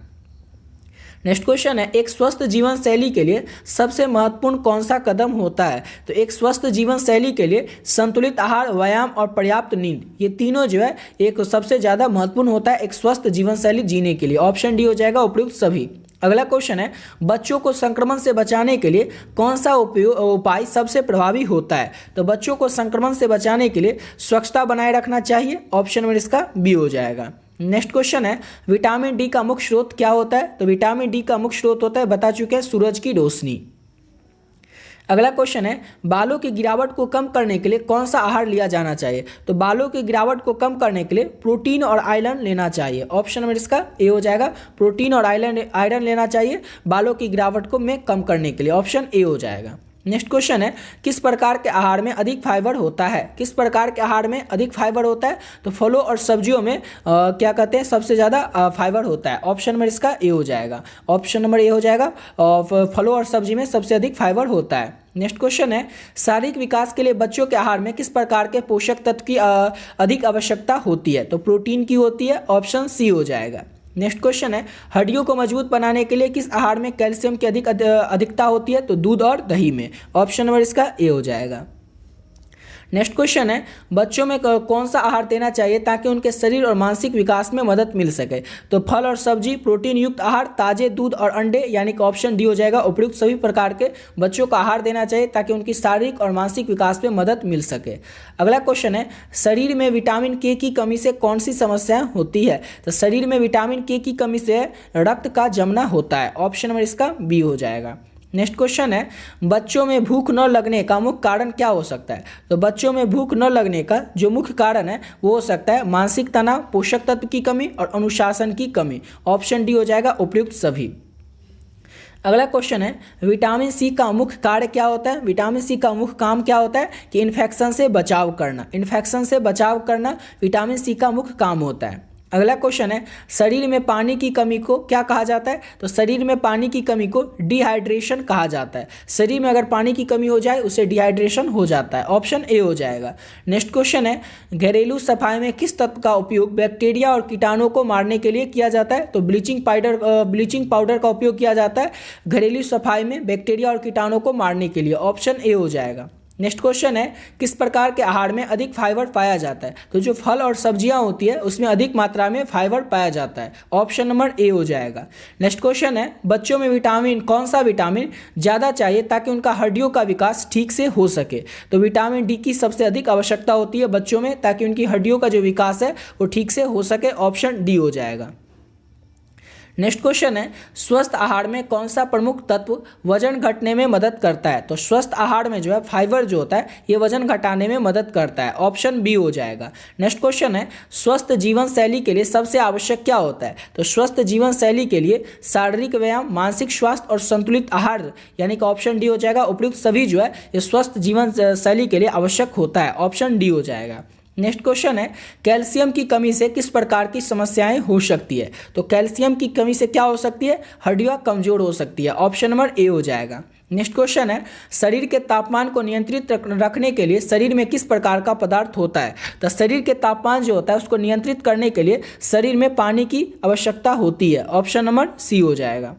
नेक्स्ट क्वेश्चन है, एक स्वस्थ जीवन शैली के लिए सबसे महत्वपूर्ण कौन सा कदम होता है? तो एक स्वस्थ जीवन शैली के लिए संतुलित आहार, व्यायाम और पर्याप्त नींद, ये तीनों जो है एक सबसे ज़्यादा महत्वपूर्ण होता है एक स्वस्थ जीवन शैली जीने के लिए, ऑप्शन डी हो जाएगा उपयुक्त सभी। अगला क्वेश्चन है, बच्चों को संक्रमण से बचाने के लिए कौन सा उपाय सबसे प्रभावी होता है? तो बच्चों को संक्रमण से बचाने के लिए स्वच्छता बनाए रखना चाहिए, ऑप्शन नंबर इसका बी हो जाएगा। नेक्स्ट क्वेश्चन है, विटामिन डी का मुख्य स्रोत क्या होता है? तो विटामिन डी का मुख्य स्रोत होता है, बता चुके हैं, सूरज की रोशनी। अगला क्वेश्चन है, बालों की गिरावट को कम करने के लिए कौन सा आहार लिया जाना चाहिए? तो बालों की गिरावट को कम करने के लिए प्रोटीन और आयरन लेना चाहिए, ऑप्शन नंबर इसका ए हो जाएगा। प्रोटीन और आयरन लेना चाहिए बालों की गिरावट को में कम करने के लिए, ऑप्शन ए हो जाएगा। नेक्स्ट क्वेश्चन है, किस प्रकार के आहार में अधिक फाइबर होता है? किस प्रकार के आहार में अधिक फाइबर होता है? तो फलों और सब्जियों में क्या कहते हैं सबसे ज़्यादा फाइबर होता है, ऑप्शन नंबर इसका ए हो जाएगा, ऑप्शन नंबर ए हो जाएगा। और फलों और सब्जी में सबसे अधिक फाइबर होता है। नेक्स्ट क्वेश्चन है, शारीरिक विकास के लिए बच्चों के आहार में किस प्रकार के पोषक तत्व की अधिक आवश्यकता होती है? तो प्रोटीन की होती है, ऑप्शन सी हो जाएगा। नेक्स्ट क्वेश्चन है, हड्डियों को मजबूत बनाने के लिए किस आहार में कैल्शियम की अधिकता होती है? तो दूध और दही में, ऑप्शन नंबर इसका ए हो जाएगा। नेक्स्ट क्वेश्चन है, बच्चों में कौन सा आहार देना चाहिए ताकि उनके शरीर और मानसिक विकास में मदद मिल सके? तो फल और सब्जी, प्रोटीन युक्त आहार, ताजे दूध और अंडे, यानी कि ऑप्शन डी हो जाएगा। उपयुक्त सभी प्रकार के बच्चों को आहार देना चाहिए ताकि उनकी शारीरिक और मानसिक विकास में मदद मिल सके। अगला क्वेश्चन है, शरीर में विटामिन के की कमी से कौन सी समस्याएं होती है? तो शरीर में विटामिन के की कमी से रक्त का जमना होता है, ऑप्शन नंबर इसका बी हो जाएगा। नेक्स्ट क्वेश्चन है, बच्चों में भूख न लगने का मुख्य कारण क्या हो सकता है? तो बच्चों में भूख न लगने का जो मुख्य कारण है वो हो सकता है मानसिक तनाव, पोषक तत्व की कमी और अनुशासन की कमी, ऑप्शन डी हो जाएगा उपयुक्त सभी। अगला क्वेश्चन है, विटामिन सी का मुख्य कार्य क्या होता है? विटामिन सी का मुख्य काम क्या होता है कि इन्फेक्शन से बचाव करना। इन्फेक्शन से बचाव करना विटामिन सी का मुख्य काम होता है। अगला क्वेश्चन है, शरीर में पानी की कमी को क्या कहा जाता है? तो शरीर में पानी की कमी को डिहाइड्रेशन कहा जाता है। शरीर में अगर पानी की कमी हो जाए उसे डिहाइड्रेशन हो जाता है, ऑप्शन ए हो जाएगा। नेक्स्ट क्वेश्चन है, घरेलू सफाई में किस तत्व का उपयोग बैक्टीरिया और कीटाणुओं को मारने के लिए किया जाता है? तो ब्लीचिंग पाउडर का उपयोग किया जाता है घरेलू सफाई में बैक्टीरिया और कीटाणुओं को मारने के लिए, ऑप्शन ए हो जाएगा। नेक्स्ट क्वेश्चन है, किस प्रकार के आहार में अधिक फाइबर पाया जाता है? तो जो फल और सब्जियां होती है उसमें अधिक मात्रा में फाइबर पाया जाता है, ऑप्शन नंबर ए हो जाएगा। नेक्स्ट क्वेश्चन है, बच्चों में कौन सा विटामिन ज़्यादा चाहिए ताकि उनका हड्डियों का विकास ठीक से हो सके? तो विटामिन डी की सबसे अधिक आवश्यकता होती है बच्चों में ताकि उनकी हड्डियों का जो विकास है वो ठीक से हो सके, ऑप्शन डी हो जाएगा। नेक्स्ट क्वेश्चन है, स्वस्थ आहार में कौन सा प्रमुख तत्व वजन घटने में मदद करता है? तो स्वस्थ आहार में जो है फाइबर जो होता है ये वजन घटाने में मदद करता है, ऑप्शन बी हो जाएगा। नेक्स्ट क्वेश्चन है, स्वस्थ जीवन शैली के लिए सबसे आवश्यक क्या होता है? तो स्वस्थ जीवन शैली के लिए शारीरिक व्यायाम, मानसिक स्वास्थ्य और संतुलित आहार, यानी कि ऑप्शन डी हो जाएगा। उपयुक्त सभी जो है ये स्वस्थ जीवन शैली के लिए आवश्यक होता है, ऑप्शन डी हो जाएगा। नेक्स्ट क्वेश्चन है, कैल्शियम की कमी से किस प्रकार की समस्याएं हो सकती है? तो कैल्शियम की कमी से क्या हो सकती है? हड्डियां कमजोर हो सकती है, ऑप्शन नंबर ए हो जाएगा। नेक्स्ट क्वेश्चन है, शरीर के तापमान को नियंत्रित रखने के लिए शरीर में किस प्रकार का पदार्थ होता है? तो शरीर के तापमान जो होता है उसको नियंत्रित करने के लिए शरीर में पानी की आवश्यकता होती है, ऑप्शन नंबर सी हो जाएगा।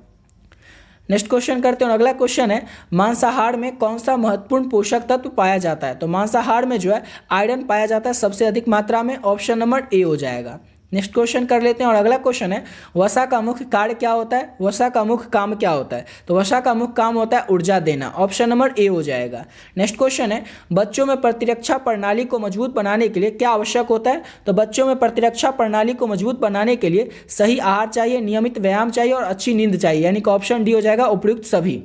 नेक्स्ट क्वेश्चन करते हैं। अगला क्वेश्चन है, मांसाहार में कौन सा महत्वपूर्ण पोषक तत्व पाया जाता है? तो मांसाहार में जो है आयरन पाया जाता है सबसे अधिक मात्रा में, ऑप्शन नंबर ए हो जाएगा। नेक्स्ट क्वेश्चन कर लेते हैं। और अगला क्वेश्चन है, वसा का मुख्य कार्य क्या होता है? वसा का मुख्य काम क्या होता है? तो वसा का मुख्य काम होता है ऊर्जा देना, ऑप्शन नंबर ए हो जाएगा। नेक्स्ट क्वेश्चन है, बच्चों में प्रतिरक्षा प्रणाली को मजबूत बनाने के लिए क्या आवश्यक होता है? तो बच्चों में प्रतिरक्षा प्रणाली को मजबूत बनाने के लिए सही आहार चाहिए, नियमित व्यायाम चाहिए और अच्छी नींद चाहिए, यानी कि ऑप्शन डी हो जाएगा, उपयुक्त सभी।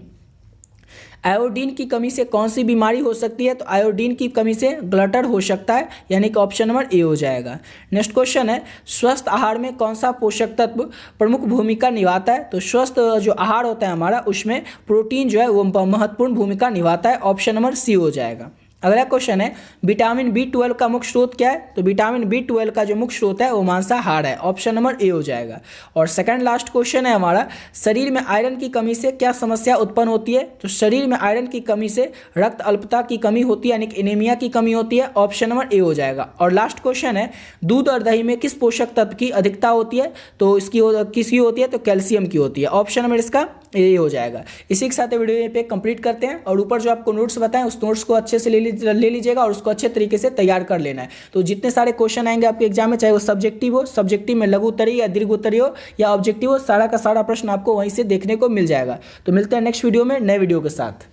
आयोडीन की कमी से कौन सी बीमारी हो सकती है? तो आयोडीन की कमी से ग्लटर हो सकता है, यानी कि ऑप्शन नंबर ए हो जाएगा। नेक्स्ट क्वेश्चन है, स्वस्थ आहार में कौन सा पोषक तत्व प्रमुख भूमिका निभाता है? तो स्वस्थ जो आहार होता है हमारा उसमें प्रोटीन जो है वो महत्वपूर्ण भूमिका निभाता है, ऑप्शन नंबर सी हो जाएगा। अगला क्वेश्चन है, विटामिन B12 का मुख्य स्रोत क्या है? तो विटामिन B12 का जो मुख्य स्रोत है वो मांसाहार है, ऑप्शन नंबर ए हो जाएगा। और सेकंड लास्ट क्वेश्चन है हमारा, शरीर में आयरन की कमी से क्या समस्या उत्पन्न होती है? तो शरीर में आयरन की कमी से रक्त अल्पता की कमी होती है, यानी कि एनीमिया की कमी होती है, ऑप्शन नंबर ए हो जाएगा। और लास्ट क्वेश्चन है, दूध और दही में किस पोषक तत्व की अधिकता होती है? तो किसकी होती है? तो कैल्शियम की होती है, ऑप्शन नंबर इसका ये हो जाएगा। इसी के साथ वीडियो पे कंप्लीट करते हैं। और ऊपर जो आपको नोट्स बताएं उस नोट्स को अच्छे से ले लीजिएगा और उसको अच्छे तरीके से तैयार कर लेना है। तो जितने सारे क्वेश्चन आएंगे आपके एग्जाम में, चाहे वो सब्जेक्टिव हो, सब्जेक्टिव में लघु उत्तरीय या दीर्घ उत्तरीय हो या ऑब्जेक्टिव हो, सारा का सारा प्रश्न आपको वहीं से देखने को मिल जाएगा। तो मिलते हैं नेक्स्ट वीडियो में नए वीडियो के साथ।